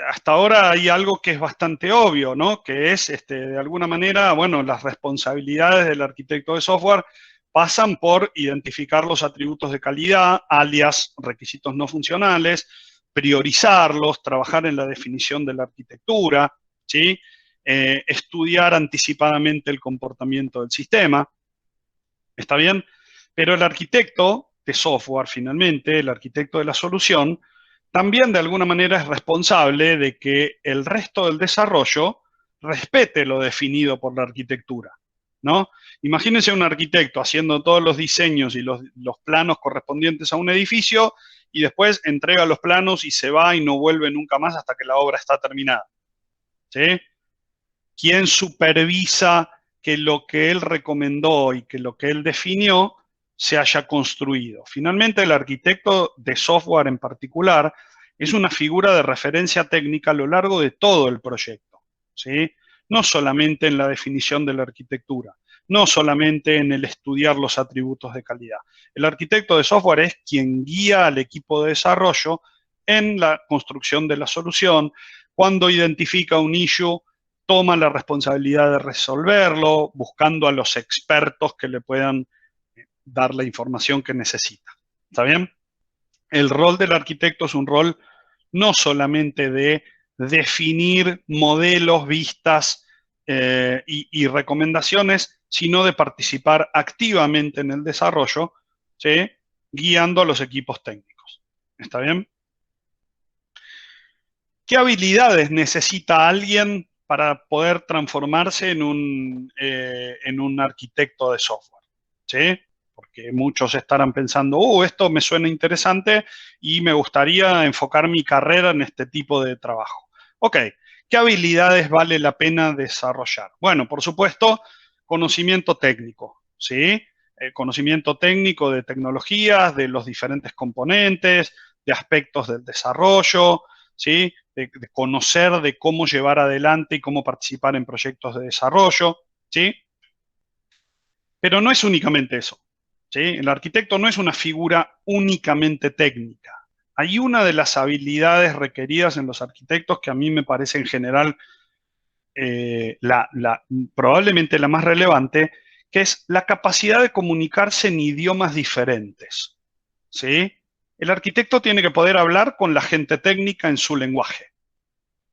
hasta ahora hay algo que es bastante obvio, ¿no? Que es, de alguna manera, bueno, las responsabilidades del arquitecto de software pasan por identificar los atributos de calidad, alias requisitos no funcionales, priorizarlos, trabajar en la definición de la arquitectura, ¿sí? Estudiar anticipadamente el comportamiento del sistema. ¿Está bien? Pero el arquitecto de software, finalmente, el arquitecto de la solución, también de alguna manera es responsable de que el resto del desarrollo respete lo definido por la arquitectura, ¿no? Imagínense un arquitecto haciendo todos los diseños y los planos correspondientes a un edificio y después entrega los planos y se va y no vuelve nunca más hasta que la obra está terminada, ¿sí? ¿Quién supervisa que lo que él recomendó y que lo que él definió se haya construido? Finalmente, el arquitecto de software en particular es una figura de referencia técnica a lo largo de todo el proyecto, ¿sí? No solamente en la definición de la arquitectura, no solamente en el estudiar los atributos de calidad. El arquitecto de software es quien guía al equipo de desarrollo en la construcción de la solución. Cuando identifica un issue, toma la responsabilidad de resolverlo, buscando a los expertos que le puedan dar la información que necesita. ¿Está bien? El rol del arquitecto es un rol no solamente de definir modelos, vistas y recomendaciones, sino de participar activamente en el desarrollo, ¿sí? Guiando a los equipos técnicos. ¿Está bien? ¿Qué habilidades necesita alguien para poder transformarse en un arquitecto de software? ¿Sí? Porque muchos estarán pensando, esto me suena interesante y me gustaría enfocar mi carrera en este tipo de trabajo. Ok, ¿qué habilidades vale la pena desarrollar? Bueno, por supuesto, conocimiento técnico, ¿sí? Conocimiento técnico de tecnologías, de los diferentes componentes, de aspectos del desarrollo, ¿sí? De conocer de cómo llevar adelante y cómo participar en proyectos de desarrollo, ¿sí? Pero no es únicamente eso, ¿sí? El arquitecto no es una figura únicamente técnica. Hay una de las habilidades requeridas en los arquitectos que a mí me parece en general probablemente la más relevante, que es la capacidad de comunicarse en idiomas diferentes, ¿sí? El arquitecto tiene que poder hablar con la gente técnica en su lenguaje,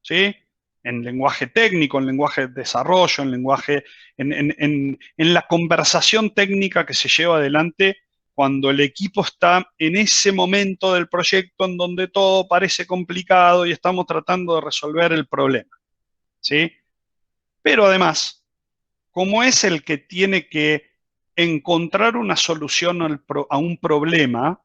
¿sí? En lenguaje técnico, en lenguaje de desarrollo, en la conversación técnica que se lleva adelante cuando el equipo está en ese momento del proyecto en donde todo parece complicado y estamos tratando de resolver el problema, ¿sí? Pero además, como es el que tiene que encontrar una solución a un problema,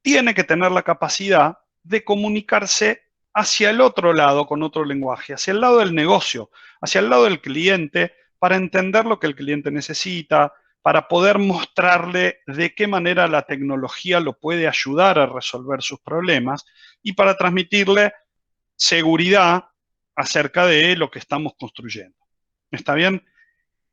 tiene que tener la capacidad de comunicarse hacia el otro lado con otro lenguaje, hacia el lado del negocio, hacia el lado del cliente, para entender lo que el cliente necesita, para poder mostrarle de qué manera la tecnología lo puede ayudar a resolver sus problemas y para transmitirle seguridad acerca de lo que estamos construyendo. ¿Está bien?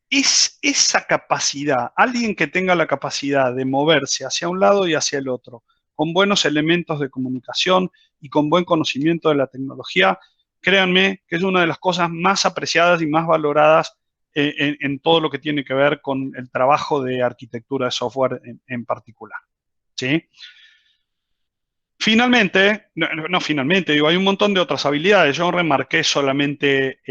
Es esa capacidad, alguien que tenga la capacidad de moverse hacia un lado y hacia el otro, con buenos elementos de comunicación y con buen conocimiento de la tecnología, créanme que es una de las cosas más apreciadas y más valoradas en todo lo que tiene que ver con el trabajo de arquitectura de software en particular, ¿sí? Finalmente, finalmente, digo, hay un montón de otras habilidades. Yo remarqué solamente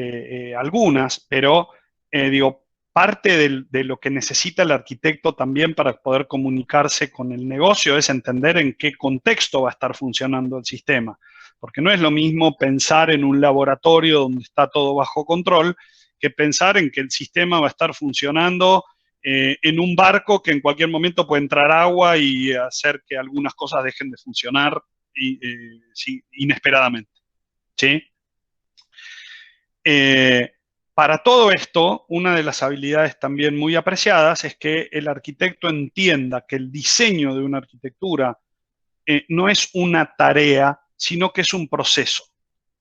algunas, pero digo, parte de lo que necesita el arquitecto también para poder comunicarse con el negocio es entender en qué contexto va a estar funcionando el sistema. Porque no es lo mismo pensar en un laboratorio donde está todo bajo control que pensar en que el sistema va a estar funcionando en un barco que en cualquier momento puede entrar agua y hacer que algunas cosas dejen de funcionar inesperadamente. ¿Sí? Para todo esto, una de las habilidades también muy apreciadas es que el arquitecto entienda que el diseño de una arquitectura no es una tarea, sino que es un proceso.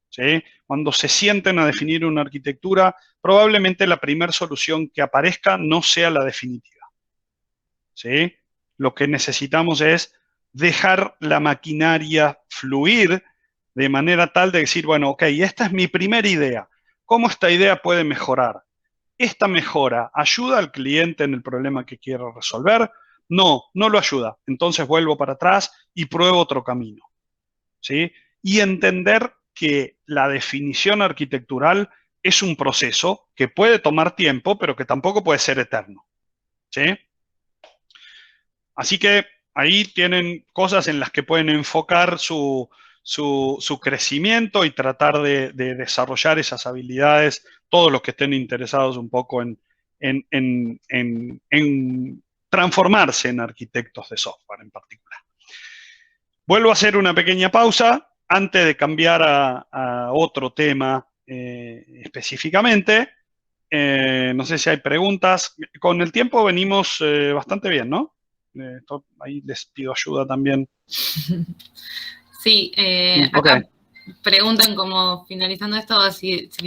¿Sí? Cuando se sienten a definir una arquitectura, probablemente la primera solución que aparezca no sea la definitiva. ¿Sí? Lo que necesitamos es dejar la maquinaria fluir de manera tal de decir, bueno, ok, esta es mi primera idea. ¿Cómo esta idea puede mejorar? ¿Esta mejora ayuda al cliente en el problema que quiero resolver? No, no lo ayuda. Entonces vuelvo para atrás y pruebo otro camino. ¿Sí? Y entender que la definición arquitectural es un proceso que puede tomar tiempo, pero que tampoco puede ser eterno. ¿Sí? Así que ahí tienen cosas en las que pueden enfocar su crecimiento y tratar de desarrollar esas habilidades, todos los que estén interesados un poco en transformarse en arquitectos de software en particular. Vuelvo a hacer una pequeña pausa antes de cambiar a otro tema específicamente. No sé si hay preguntas. Con el tiempo venimos bastante bien, ¿no? Ahí les pido ayuda también. Sí, acá preguntan como finalizando esto si es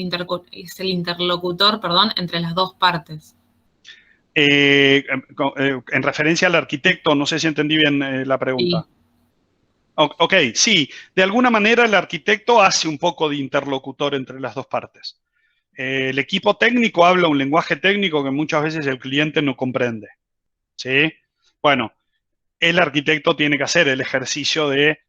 el interlocutor, perdón, entre las dos partes. En referencia al arquitecto, no sé si entendí bien la pregunta. Sí. Ok, sí. De alguna manera el arquitecto hace un poco de interlocutor entre las dos partes. El equipo técnico habla un lenguaje técnico que muchas veces el cliente no comprende. ¿Sí? Bueno, el arquitecto tiene que hacer el ejercicio de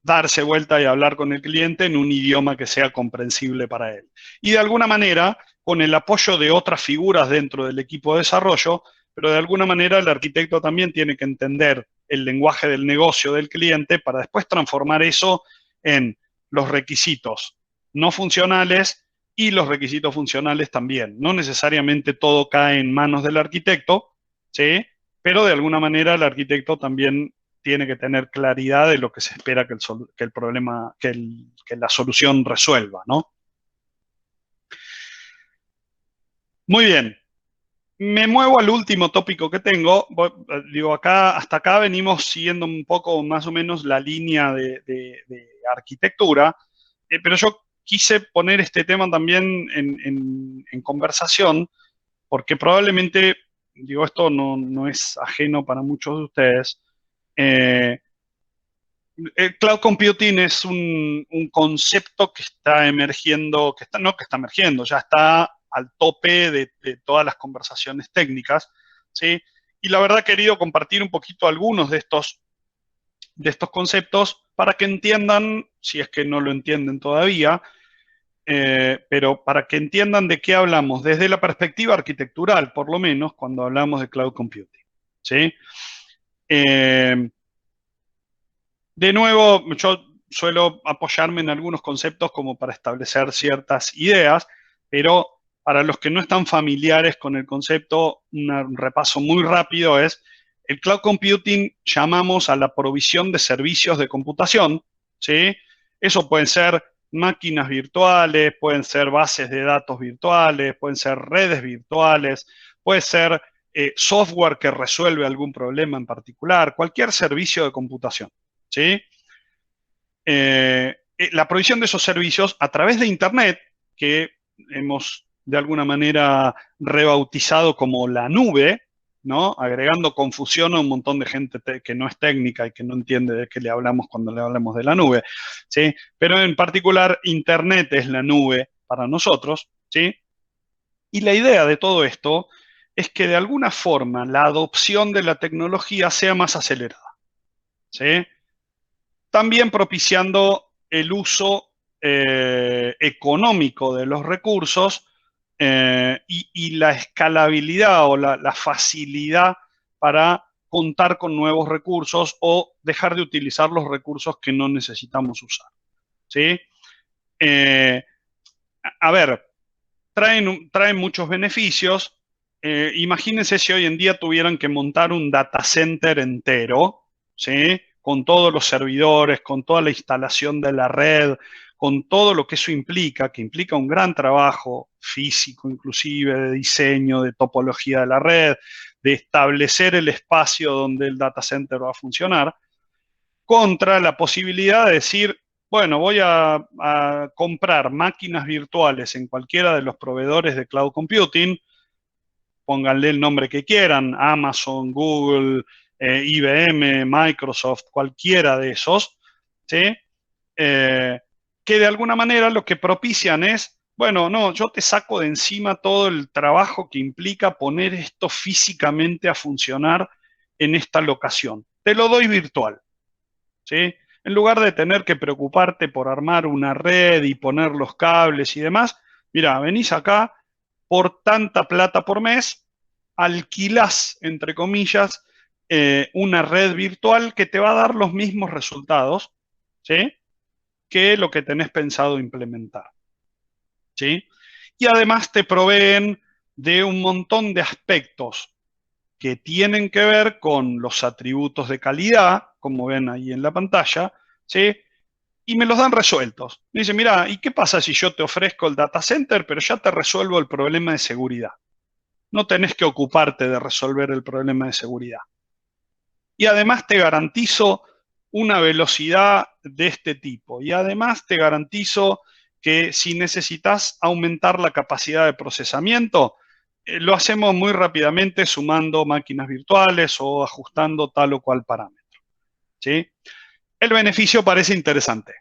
darse vuelta y hablar con el cliente en un idioma que sea comprensible para él. Y de alguna manera, con el apoyo de otras figuras dentro del equipo de desarrollo, pero de alguna manera el arquitecto también tiene que entender el lenguaje del negocio del cliente para después transformar eso en los requisitos no funcionales y los requisitos funcionales también. No necesariamente todo cae en manos del arquitecto, ¿sí? Pero de alguna manera el arquitecto también tiene que tener claridad de lo que se espera que el problema, que la solución resuelva, ¿no? Muy bien. Me muevo al último tópico que tengo. Digo, hasta acá venimos siguiendo un poco más o menos la línea de arquitectura, pero yo quise poner este tema también en conversación, porque probablemente, digo, esto no es ajeno para muchos de ustedes. El cloud computing es un concepto que está emergiendo, no que está emergiendo, ya está al tope de todas las conversaciones técnicas, ¿sí? Y la verdad he querido compartir un poquito algunos de estos conceptos para que entiendan, si es que no lo entienden todavía, pero para que entiendan de qué hablamos desde la perspectiva arquitectural, por lo menos, cuando hablamos de cloud computing, ¿sí? De nuevo, yo suelo apoyarme en algunos conceptos como para establecer ciertas ideas, pero para los que no están familiares con el concepto, un repaso muy rápido es, el cloud computing llamamos a la provisión de servicios de computación, ¿sí? Eso pueden ser máquinas virtuales, pueden ser bases de datos virtuales, pueden ser redes virtuales, puede ser software que resuelve algún problema en particular, cualquier servicio de computación. ¿Sí? La provisión de esos servicios a través de Internet, que hemos de alguna manera rebautizado como la nube, ¿no? Agregando confusión a un montón de gente que no es técnica y que no entiende de qué le hablamos cuando le hablamos de la nube, ¿sí? Pero en particular Internet es la nube para nosotros, ¿sí? Y la idea de todo esto es que de alguna forma la adopción de la tecnología sea más acelerada, ¿sí? También propiciando el uso económico de los recursos y la escalabilidad o la facilidad para contar con nuevos recursos o dejar de utilizar los recursos que no necesitamos usar. ¿Sí? A ver, traen muchos beneficios. Imagínense si hoy en día tuvieran que montar un data center entero, ¿sí? Con todos los servidores, con toda la instalación de la red, con todo lo que eso implica, que implica un gran trabajo físico, inclusive, de diseño, de topología de la red, de establecer el espacio donde el data center va a funcionar, contra la posibilidad de decir, bueno, voy a comprar máquinas virtuales en cualquiera de los proveedores de cloud computing, pónganle el nombre que quieran, Amazon, Google, IBM, Microsoft, cualquiera de esos, ¿sí? Que de alguna manera lo que propician es, bueno, no, yo te saco de encima todo el trabajo que implica poner esto físicamente a funcionar en esta locación. Te lo doy virtual, ¿sí? En lugar de tener que preocuparte por armar una red y poner los cables y demás, mira, venís acá, por tanta plata por mes, alquilás, entre comillas, una red virtual que te va a dar los mismos resultados, ¿sí? Que lo que tenés pensado implementar, ¿sí? Y además te proveen de un montón de aspectos que tienen que ver con los atributos de calidad, como ven ahí en la pantalla, ¿sí? Y me los dan resueltos. Me dicen, mira, ¿y qué pasa si yo te ofrezco el data center, pero ya te resuelvo el problema de seguridad? No tenés que ocuparte de resolver el problema de seguridad. Y además te garantizo una velocidad de este tipo. Y además te garantizo que si necesitas aumentar la capacidad de procesamiento, lo hacemos muy rápidamente sumando máquinas virtuales o ajustando tal o cual parámetro, ¿sí? El beneficio parece interesante,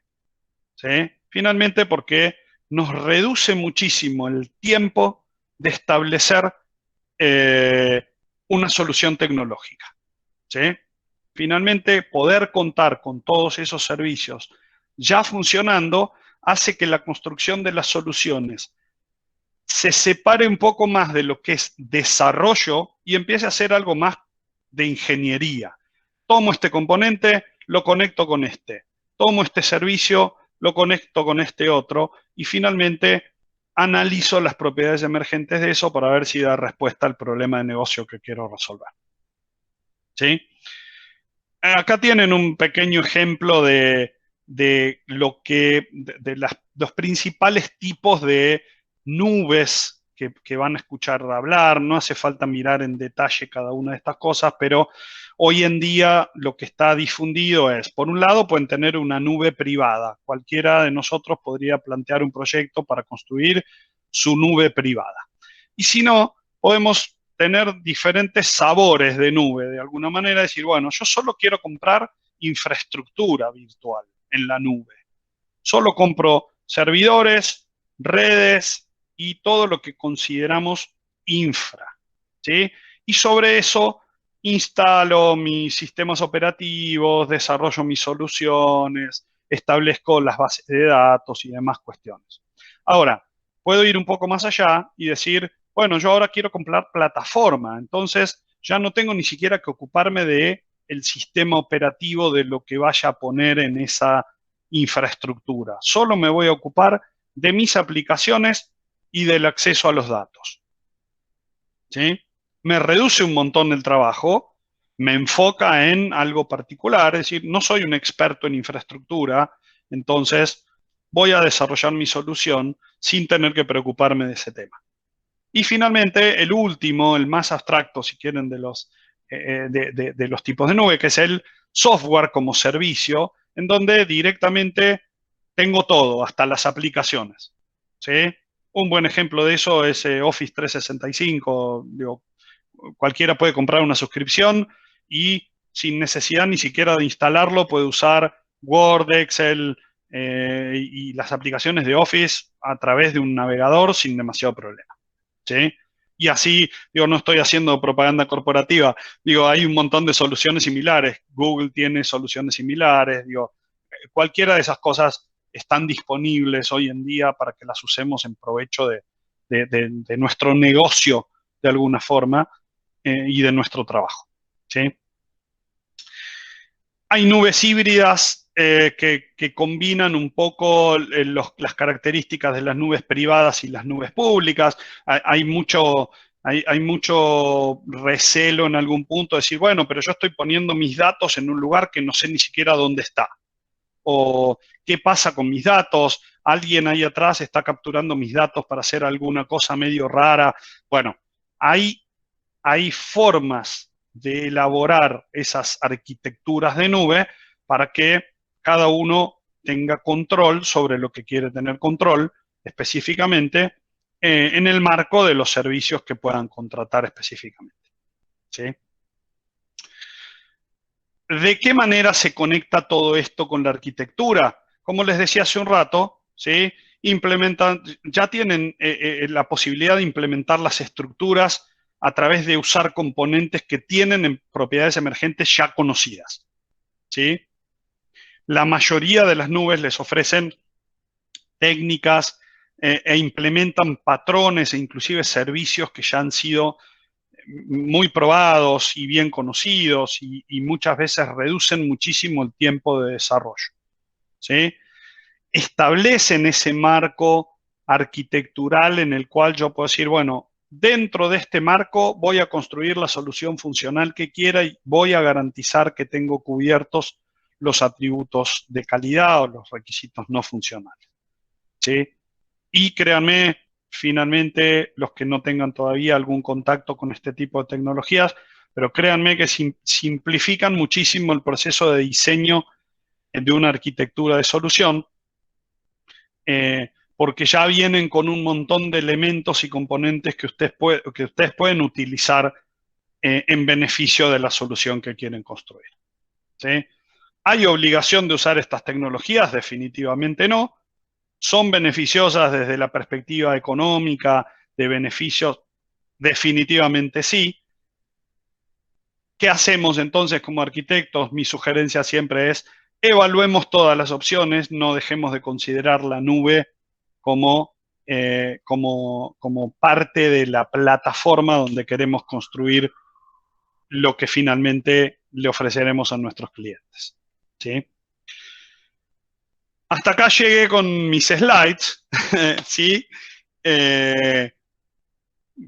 ¿sí? Finalmente porque nos reduce muchísimo el tiempo de establecer una solución tecnológica, ¿sí? Finalmente, poder contar con todos esos servicios ya funcionando hace que la construcción de las soluciones se separe un poco más de lo que es desarrollo y empiece a ser algo más de ingeniería. Tomo este componente, lo conecto con este. Tomo este servicio, lo conecto con este otro y finalmente analizo las propiedades emergentes de eso para ver si da respuesta al problema de negocio que quiero resolver. ¿Sí? Acá tienen un pequeño ejemplo de los principales tipos de nubes que van a escuchar hablar. No hace falta mirar en detalle cada una de estas cosas, pero hoy en día lo que está difundido es, por un lado, pueden tener una nube privada. Cualquiera de nosotros podría plantear un proyecto para construir su nube privada. Y si no, podemos tener diferentes sabores de nube, de alguna manera decir, bueno, yo solo quiero comprar infraestructura virtual en la nube. Solo compro servidores, redes y todo lo que consideramos infra, ¿sí? Y sobre eso instalo mis sistemas operativos, desarrollo mis soluciones, establezco las bases de datos y demás cuestiones. Ahora, puedo ir un poco más allá y decir, bueno, yo ahora quiero comprar plataforma, entonces ya no tengo ni siquiera que ocuparme de el sistema operativo de lo que vaya a poner en esa infraestructura. Solo me voy a ocupar de mis aplicaciones y del acceso a los datos, ¿sí? Me reduce un montón el trabajo, me enfoca en algo particular, es decir, no soy un experto en infraestructura, entonces voy a desarrollar mi solución sin tener que preocuparme de ese tema. Y finalmente, el último, el más abstracto, si quieren, de los tipos de nube, que es el software como servicio, en donde directamente tengo todo, hasta las aplicaciones, ¿sí? Un buen ejemplo de eso es Office 365. Digo, cualquiera puede comprar una suscripción y sin necesidad ni siquiera de instalarlo puede usar Word, Excel y las aplicaciones de Office a través de un navegador sin demasiado problema, ¿sí? Y así, digo, no estoy haciendo propaganda corporativa, digo, hay un montón de soluciones similares. Google tiene soluciones similares, digo, cualquiera de esas cosas están disponibles hoy en día para que las usemos en provecho de de nuestro negocio de alguna forma y de nuestro trabajo, ¿sí? Hay nubes híbridas que combinan un poco las características de las nubes privadas y las nubes públicas. Hay mucho recelo en algún punto de decir, bueno, pero yo estoy poniendo mis datos en un lugar que no sé ni siquiera dónde está. O qué pasa con mis datos, alguien ahí atrás está capturando mis datos para hacer alguna cosa medio rara. Bueno, hay formas de elaborar esas arquitecturas de nube para que cada uno tenga control sobre lo que quiere tener control específicamente en el marco de los servicios que puedan contratar específicamente, ¿sí? ¿De qué manera se conecta todo esto con la arquitectura? Como les decía hace un rato, ¿sí? Ya tienen la posibilidad de implementar las estructuras a través de usar componentes que tienen propiedades emergentes ya conocidas, ¿sí? La mayoría de las nubes les ofrecen técnicas e implementan patrones e inclusive servicios que ya han sido muy probados y bien conocidos y muchas veces reducen muchísimo el tiempo de desarrollo, ¿sí? Establecen ese marco arquitectural en el cual yo puedo decir, bueno, dentro de este marco voy a construir la solución funcional que quiera y voy a garantizar que tengo cubiertos los atributos de calidad o los requisitos no funcionales, ¿sí? Y créanme, finalmente, los que no tengan todavía algún contacto con este tipo de tecnologías, pero créanme que simplifican muchísimo el proceso de diseño de una arquitectura de solución, porque ya vienen con un montón de elementos y componentes que ustedes pueden utilizar en beneficio de la solución que quieren construir, ¿sí? ¿Hay obligación de usar estas tecnologías? Definitivamente no. ¿Son beneficiosas desde la perspectiva económica, de beneficios? Definitivamente sí. ¿Qué hacemos entonces como arquitectos? Mi sugerencia siempre es, evaluemos todas las opciones, no dejemos de considerar la nube como parte de la plataforma donde queremos construir lo que finalmente le ofreceremos a nuestros clientes, ¿sí? Hasta acá llegué con mis slides, ¿sí?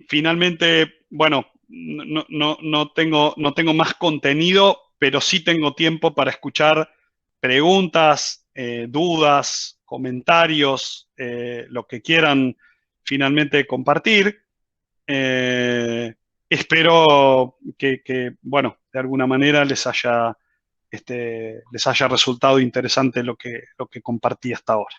Finalmente, bueno, no tengo más contenido, pero sí tengo tiempo para escuchar preguntas, dudas, comentarios, lo que quieran finalmente compartir. Espero que, bueno, de alguna manera les haya resultado interesante lo que compartí hasta ahora.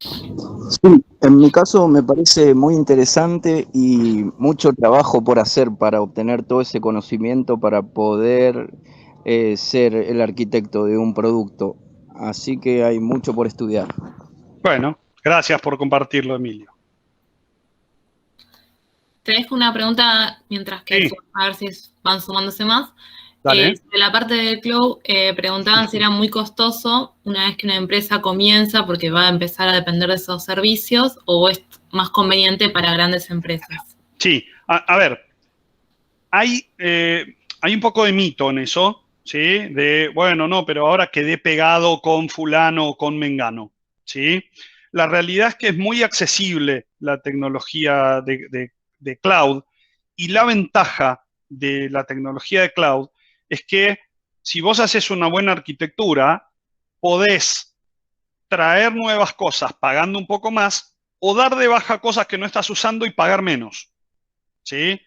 Sí, en mi caso me parece muy interesante y mucho trabajo por hacer para obtener todo ese conocimiento para poder ser el arquitecto de un producto. Así que hay mucho por estudiar. Bueno, gracias por compartirlo, Emilio. Te dejo una pregunta mientras que Sí. a ver si van sumándose más. Dale. De la parte de cloud, preguntaban si era muy costoso una vez que una empresa comienza porque va a empezar a depender de esos servicios o es más conveniente para grandes empresas. Sí, a ver, hay un poco de mito en eso, ¿sí? De, bueno, no, pero ahora quedé pegado con fulano o con mengano, ¿sí? La realidad es que es muy accesible la tecnología de cloud y la ventaja de la tecnología de cloud es que si vos haces una buena arquitectura, podés traer nuevas cosas pagando un poco más o dar de baja cosas que no estás usando y pagar menos, ¿sí?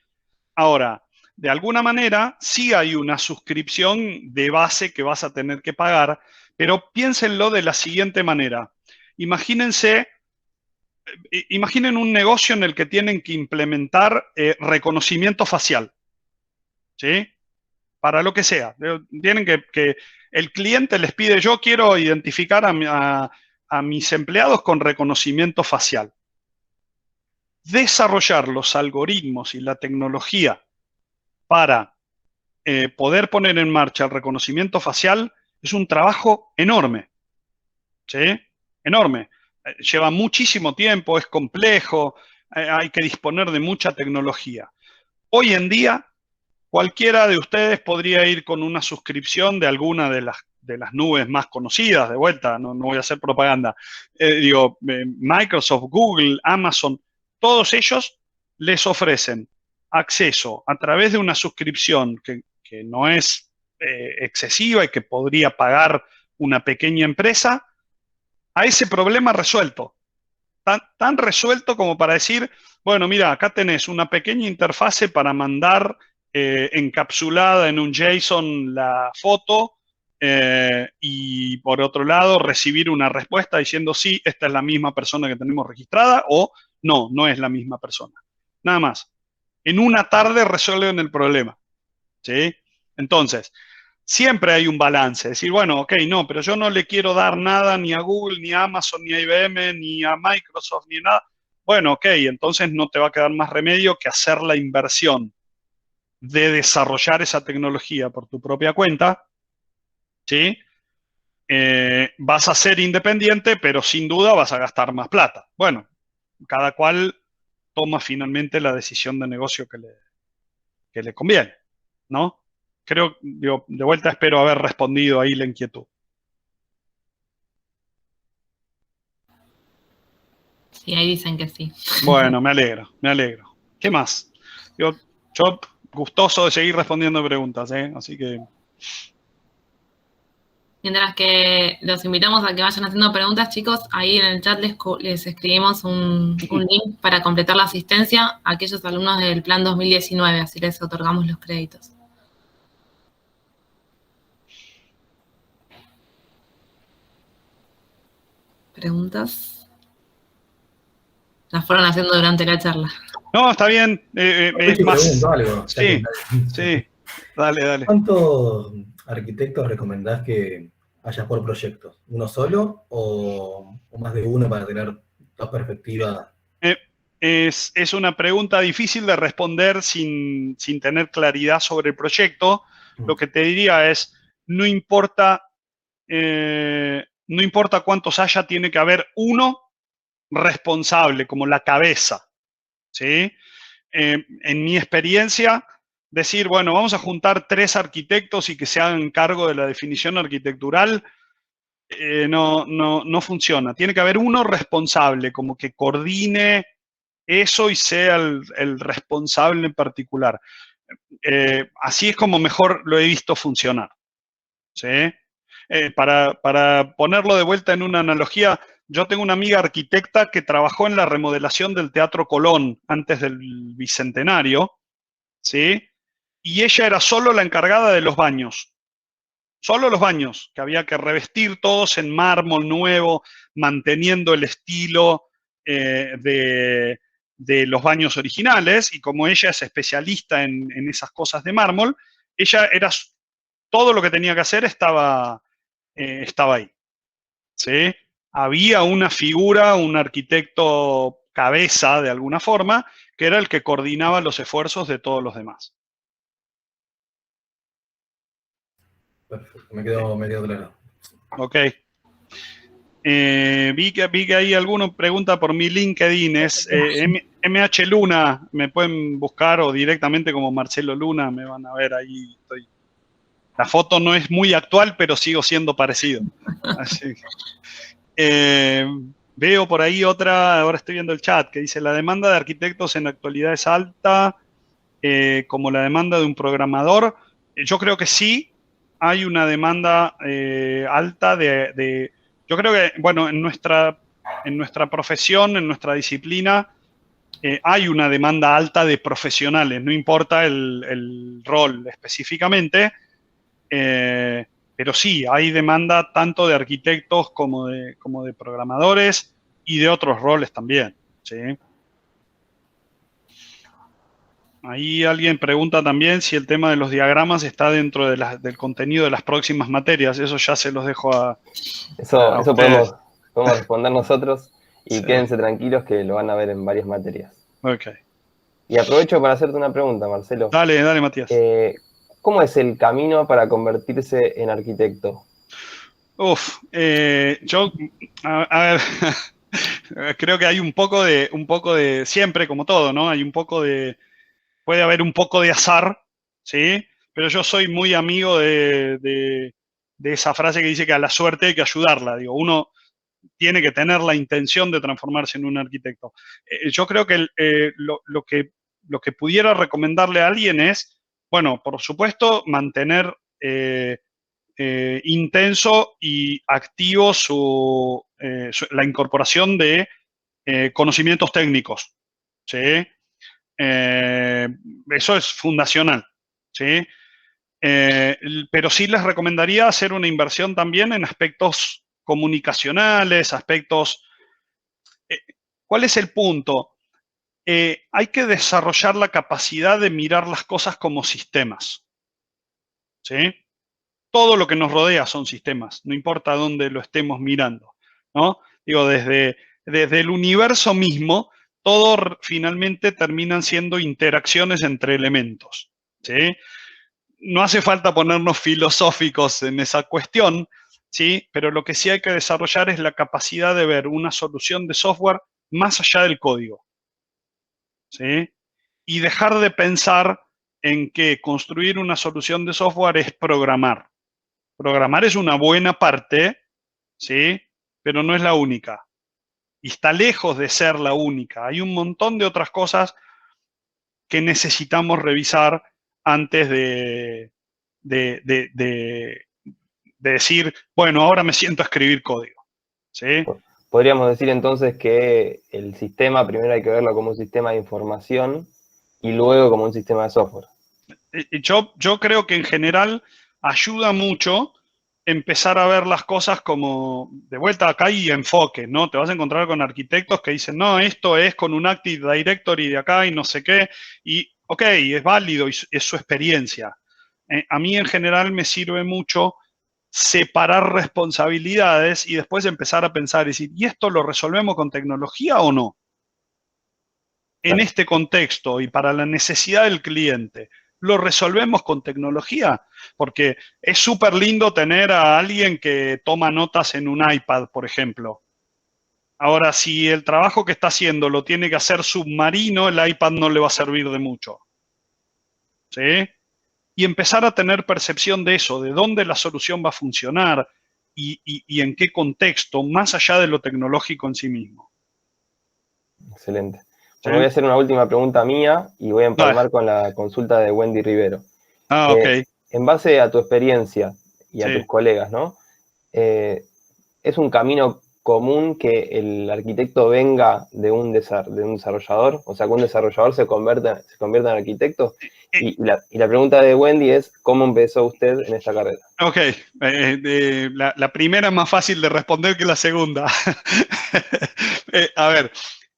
Ahora, de alguna manera, sí hay una suscripción de base que vas a tener que pagar, pero piénsenlo de la siguiente manera. Imaginen un negocio en el que tienen que implementar reconocimiento facial, ¿sí? Para lo que sea. Tienen que el cliente les pide, yo quiero identificar a mis empleados con reconocimiento facial. Desarrollar los algoritmos y la tecnología para poder poner en marcha el reconocimiento facial es un trabajo enorme, ¿sí? Enorme. lleva muchísimo tiempo, es complejo, hay que disponer de mucha tecnología. Hoy en día, cualquiera de ustedes podría ir con una suscripción de alguna de las nubes más conocidas, de vuelta, no voy a hacer propaganda. Microsoft, Google, Amazon, todos ellos les ofrecen acceso a través de una suscripción que no es excesiva y que podría pagar una pequeña empresa, a ese problema resuelto. Tan resuelto como para decir, bueno, mira, acá tenés una pequeña interfase para mandar encapsulada en un JSON la foto y por otro lado recibir una respuesta diciendo sí, esta es la misma persona que tenemos registrada o no, no es la misma persona. Nada más. En una tarde resuelven el problema. ¿Sí? Entonces, siempre hay un balance. Decir, bueno, ok, no, pero yo no le quiero dar nada ni a Google, ni a Amazon, ni a IBM, ni a Microsoft, ni nada. Bueno, ok, entonces no te va a quedar más remedio que hacer la inversión de desarrollar esa tecnología por tu propia cuenta, ¿sí? Vas a ser independiente, pero sin duda vas a gastar más plata. Bueno, cada cual toma finalmente la decisión de negocio que le conviene, ¿no? Creo, digo, de vuelta espero haber respondido ahí la inquietud. Sí, ahí dicen que sí. Bueno, me alegro, me alegro. ¿Qué más? Yo gustoso de seguir respondiendo preguntas, ¿eh? Así que... Mientras que los invitamos a que vayan haciendo preguntas, chicos, ahí en el chat les escribimos un link para completar la asistencia a aquellos alumnos del plan 2019, así les otorgamos los créditos. ¿Preguntas? Las fueron haciendo durante la charla. No, está bien. Es más... Pregunto algo. Sí, sí. Dale. ¿Cuántos arquitectos recomendás que haya por proyecto? ¿Uno solo o más de uno para tener dos perspectivas? Es una pregunta difícil de responder sin tener claridad sobre el proyecto. Lo que te diría es, no importa cuántos haya, tiene que haber uno responsable, como la cabeza, ¿sí? En mi experiencia, decir, bueno, vamos a juntar 3 arquitectos y que se hagan cargo de la definición arquitectural, no funciona. Tiene que haber uno responsable, como que coordine eso y sea el responsable en particular. Así es como mejor lo he visto funcionar, ¿sí? Para ponerlo de vuelta en una analogía, yo tengo una amiga arquitecta que trabajó en la remodelación del Teatro Colón antes del Bicentenario, ¿sí? Y ella era solo la encargada de los baños. Solo los baños, que había que revestir todos en mármol nuevo, manteniendo el estilo de los baños originales. Y como ella es especialista en esas cosas de mármol, ella era todo lo que tenía que hacer estaba ahí, ¿sí? Había una figura, un arquitecto cabeza de alguna forma, que era el que coordinaba los esfuerzos de todos los demás. Perfecto, me quedó claro. Ok. Vi que hay alguno pregunta por mi LinkedIn, es MH Luna, me pueden buscar o directamente como Marcelo Luna, me van a ver ahí. La foto no es muy actual, pero sigo siendo parecido. Así que, veo por ahí otra, ahora estoy viendo el chat, que dice, la demanda de arquitectos en la actualidad es alta, como la demanda de un programador. Yo creo que sí, hay una demanda alta yo creo que, bueno, en nuestra profesión, en nuestra disciplina, hay una demanda alta de profesionales, no importa el rol específicamente, pero sí, hay demanda tanto de arquitectos como de programadores y de otros roles también, ¿sí? Ahí alguien pregunta también si el tema de los diagramas está dentro del contenido de las próximas materias. Eso ya se los dejo a Eso ustedes. podemos responder nosotros y Sí. quédense tranquilos que lo van a ver en varias materias. Ok. Y aprovecho para hacerte una pregunta, Marcelo. Dale, Matías. ¿Cómo es el camino para convertirse en arquitecto? A ver, creo que hay un poco de, siempre como todo, ¿no? Hay un poco puede haber un poco de azar, ¿sí? Pero yo soy muy amigo de esa frase que dice que a la suerte hay que ayudarla. Digo, uno tiene que tener la intención de transformarse en un arquitecto. Yo creo que lo que pudiera recomendarle a alguien es, bueno, por supuesto, mantener intenso y activo la incorporación de conocimientos técnicos, ¿sí? Eso es fundacional, ¿sí? Pero sí les recomendaría hacer una inversión también en aspectos comunicacionales, aspectos... ¿Cuál es el punto? Hay que desarrollar la capacidad de mirar las cosas como sistemas, ¿sí? Todo lo que nos rodea son sistemas, no importa dónde lo estemos mirando, ¿no? Digo, desde el universo mismo, todo finalmente terminan siendo interacciones entre elementos, ¿sí? No hace falta ponernos filosóficos en esa cuestión, ¿sí? Pero lo que sí hay que desarrollar es la capacidad de ver una solución de software más allá del código, ¿sí? Y dejar de pensar en que construir una solución de software es programar. Programar es una buena parte, ¿sí? Pero no es la única. Y está lejos de ser la única. Hay un montón de otras cosas que necesitamos revisar antes de decir, bueno, ahora me siento a escribir código, ¿sí? Podríamos decir entonces que el sistema primero hay que verlo como un sistema de información y luego como un sistema de software. Yo creo que en general ayuda mucho empezar a ver las cosas como, de vuelta acá hay enfoque, ¿no? Te vas a encontrar con arquitectos que dicen, no, esto es con un Active Directory de acá y no sé qué, y ok, es válido y es su experiencia. A mí en general me sirve mucho separar responsabilidades y después empezar a pensar y decir, ¿y esto lo resolvemos con tecnología o no? En este contexto y para la necesidad del cliente, ¿lo resolvemos con tecnología? Porque es súper lindo tener a alguien que toma notas en un iPad, por ejemplo. Ahora, si el trabajo que está haciendo lo tiene que hacer submarino, el iPad no le va a servir de mucho, ¿sí? Y empezar a tener percepción de eso, de dónde la solución va a funcionar y en qué contexto, más allá de lo tecnológico en sí mismo. Excelente. ¿Sí? Bueno, voy a hacer una última pregunta mía y voy a empalmar con la consulta de Wendy Rivero. Ok. En base a tu experiencia y a Sí. tus colegas, ¿no? ¿Es un camino común que el arquitecto venga de un desarrollador? O sea, que un desarrollador se convierta en arquitecto. Y la pregunta de Wendy es, ¿cómo empezó usted en esta carrera? Ok, la primera es más fácil de responder que la segunda. A ver,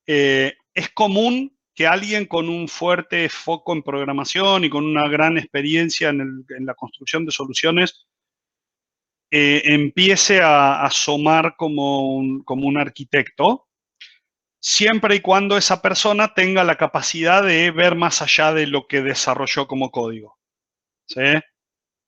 es común que alguien con un fuerte foco en programación y con una gran experiencia en la construcción de soluciones empiece a asomar como un arquitecto, siempre y cuando esa persona tenga la capacidad de ver más allá de lo que desarrolló como código, ¿sí?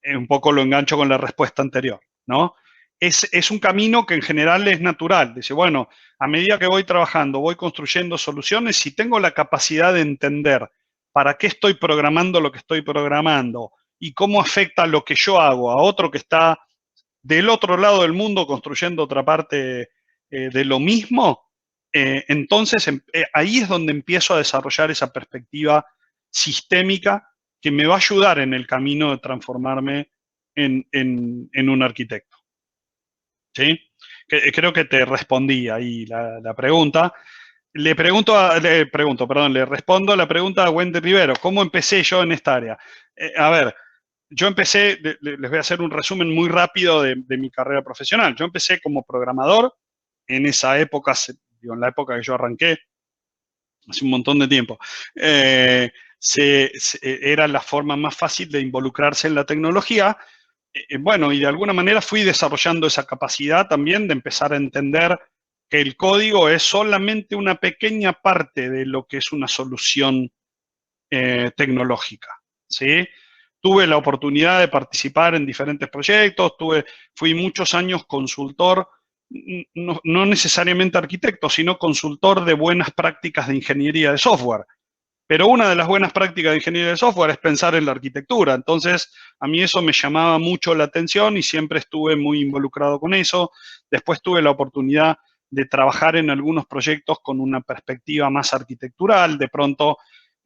Un poco lo engancho con la respuesta anterior, ¿no? Es un camino que en general es natural. Dice, bueno, a medida que voy trabajando, voy construyendo soluciones, si tengo la capacidad de entender para qué estoy programando lo que estoy programando y cómo afecta lo que yo hago a otro que está del otro lado del mundo construyendo otra parte de lo mismo, entonces ahí es donde empiezo a desarrollar esa perspectiva sistémica que me va a ayudar en el camino de transformarme en un arquitecto. ¿Sí? Creo que te respondí ahí la pregunta. Le respondo a la pregunta a Wendy Rivero. ¿Cómo empecé yo en esta área? A ver, yo empecé, les voy a hacer un resumen muy rápido de mi carrera profesional. Yo empecé como programador en esa época, en la época que yo arranqué, hace un montón de tiempo. Era la forma más fácil de involucrarse en la tecnología. Bueno, y de alguna manera fui desarrollando esa capacidad también de empezar a entender que el código es solamente una pequeña parte de lo que es una solución tecnológica, ¿sí? Tuve la oportunidad de participar en diferentes proyectos, fui muchos años consultor no necesariamente arquitecto, sino consultor de buenas prácticas de ingeniería de software. Pero una de las buenas prácticas de ingeniería de software es pensar en la arquitectura. Entonces, a mí eso me llamaba mucho la atención y siempre estuve muy involucrado con eso. Después tuve la oportunidad de trabajar en algunos proyectos con una perspectiva más arquitectural. De pronto,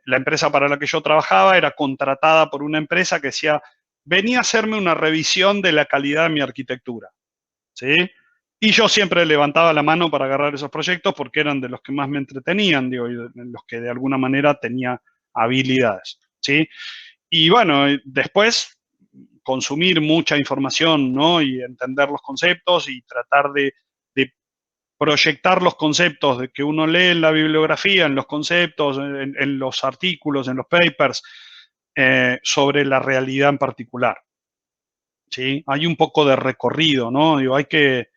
la empresa para la que yo trabajaba era contratada por una empresa que decía, venía a hacerme una revisión de la calidad de mi arquitectura, ¿sí? Y yo siempre levantaba la mano para agarrar esos proyectos porque eran de los que más me entretenían, digo, y en los que de alguna manera tenía habilidades, ¿sí? Y bueno, después consumir mucha información, ¿no? Y entender los conceptos y tratar de proyectar los conceptos de que uno lee en la bibliografía, en los conceptos, en los artículos, en los papers, sobre la realidad en particular, ¿sí? Hay un poco de recorrido, ¿no? Digo, hay que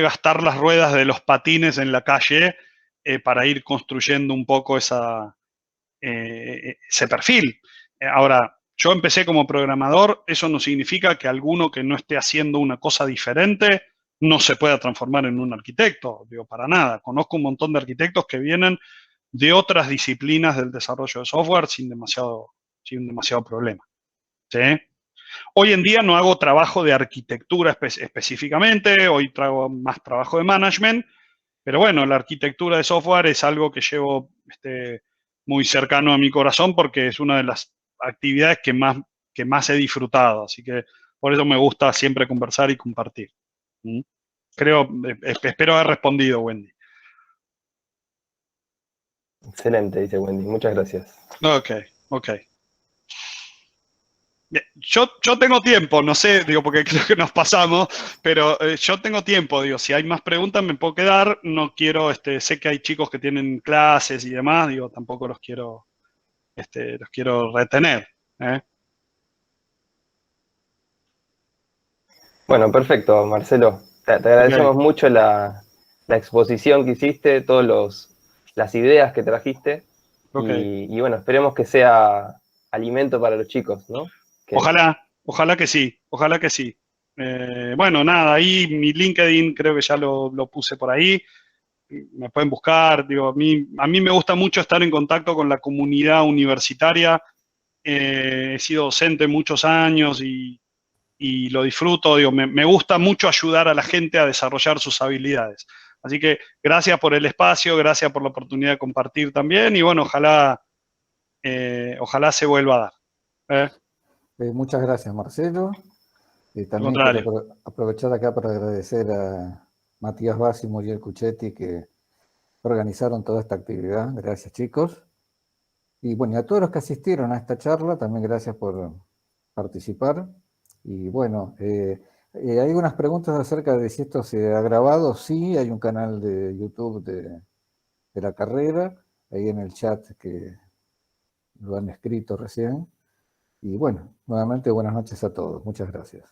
gastar las ruedas de los patines en la calle para ir construyendo un poco ese perfil. Ahora, yo empecé como programador, eso no significa que alguno que no esté haciendo una cosa diferente no se pueda transformar en un arquitecto, digo, para nada. Conozco un montón de arquitectos que vienen de otras disciplinas del desarrollo de software sin demasiado problema, ¿sí? Hoy en día no hago trabajo de arquitectura específicamente, hoy traigo más trabajo de management, pero bueno, la arquitectura de software es algo que llevo muy cercano a mi corazón porque es una de las actividades que más he disfrutado, así que por eso me gusta siempre conversar y compartir. ¿Mm? Espero haber respondido, Wendy. Excelente, dice Wendy. Muchas gracias. Ok. Bien, yo tengo tiempo, no sé, digo, porque creo que nos pasamos, pero yo tengo tiempo, digo, si hay más preguntas me puedo quedar, no quiero, sé que hay chicos que tienen clases y demás, digo, tampoco los quiero retener, ¿eh? Bueno, perfecto, Marcelo. Te Ok, agradecemos mucho la exposición que hiciste, todas las ideas que trajiste. ok. Y bueno, esperemos que sea alimento para los chicos, ¿no? Ojalá que sí, ojalá que sí. Bueno, nada, ahí mi LinkedIn creo que ya lo puse por ahí, me pueden buscar, digo, a mí me gusta mucho estar en contacto con la comunidad universitaria. He sido docente muchos años y lo disfruto, digo, me gusta mucho ayudar a la gente a desarrollar sus habilidades. Así que gracias por el espacio, gracias por la oportunidad de compartir también y bueno, ojalá se vuelva a dar. Muchas gracias, Marcelo. Al También quiero contrario. aprovechar acá para agradecer a Matías Bassi y Muriel Cuchetti que organizaron toda esta actividad. Gracias, chicos. Y bueno, y a todos los que asistieron a esta charla, también gracias por participar. Y bueno, hay unas preguntas acerca de si esto se ha grabado. Sí, hay un canal de YouTube de la carrera, ahí en el chat que lo han escrito recién. Y bueno, nuevamente buenas noches a todos. Muchas gracias.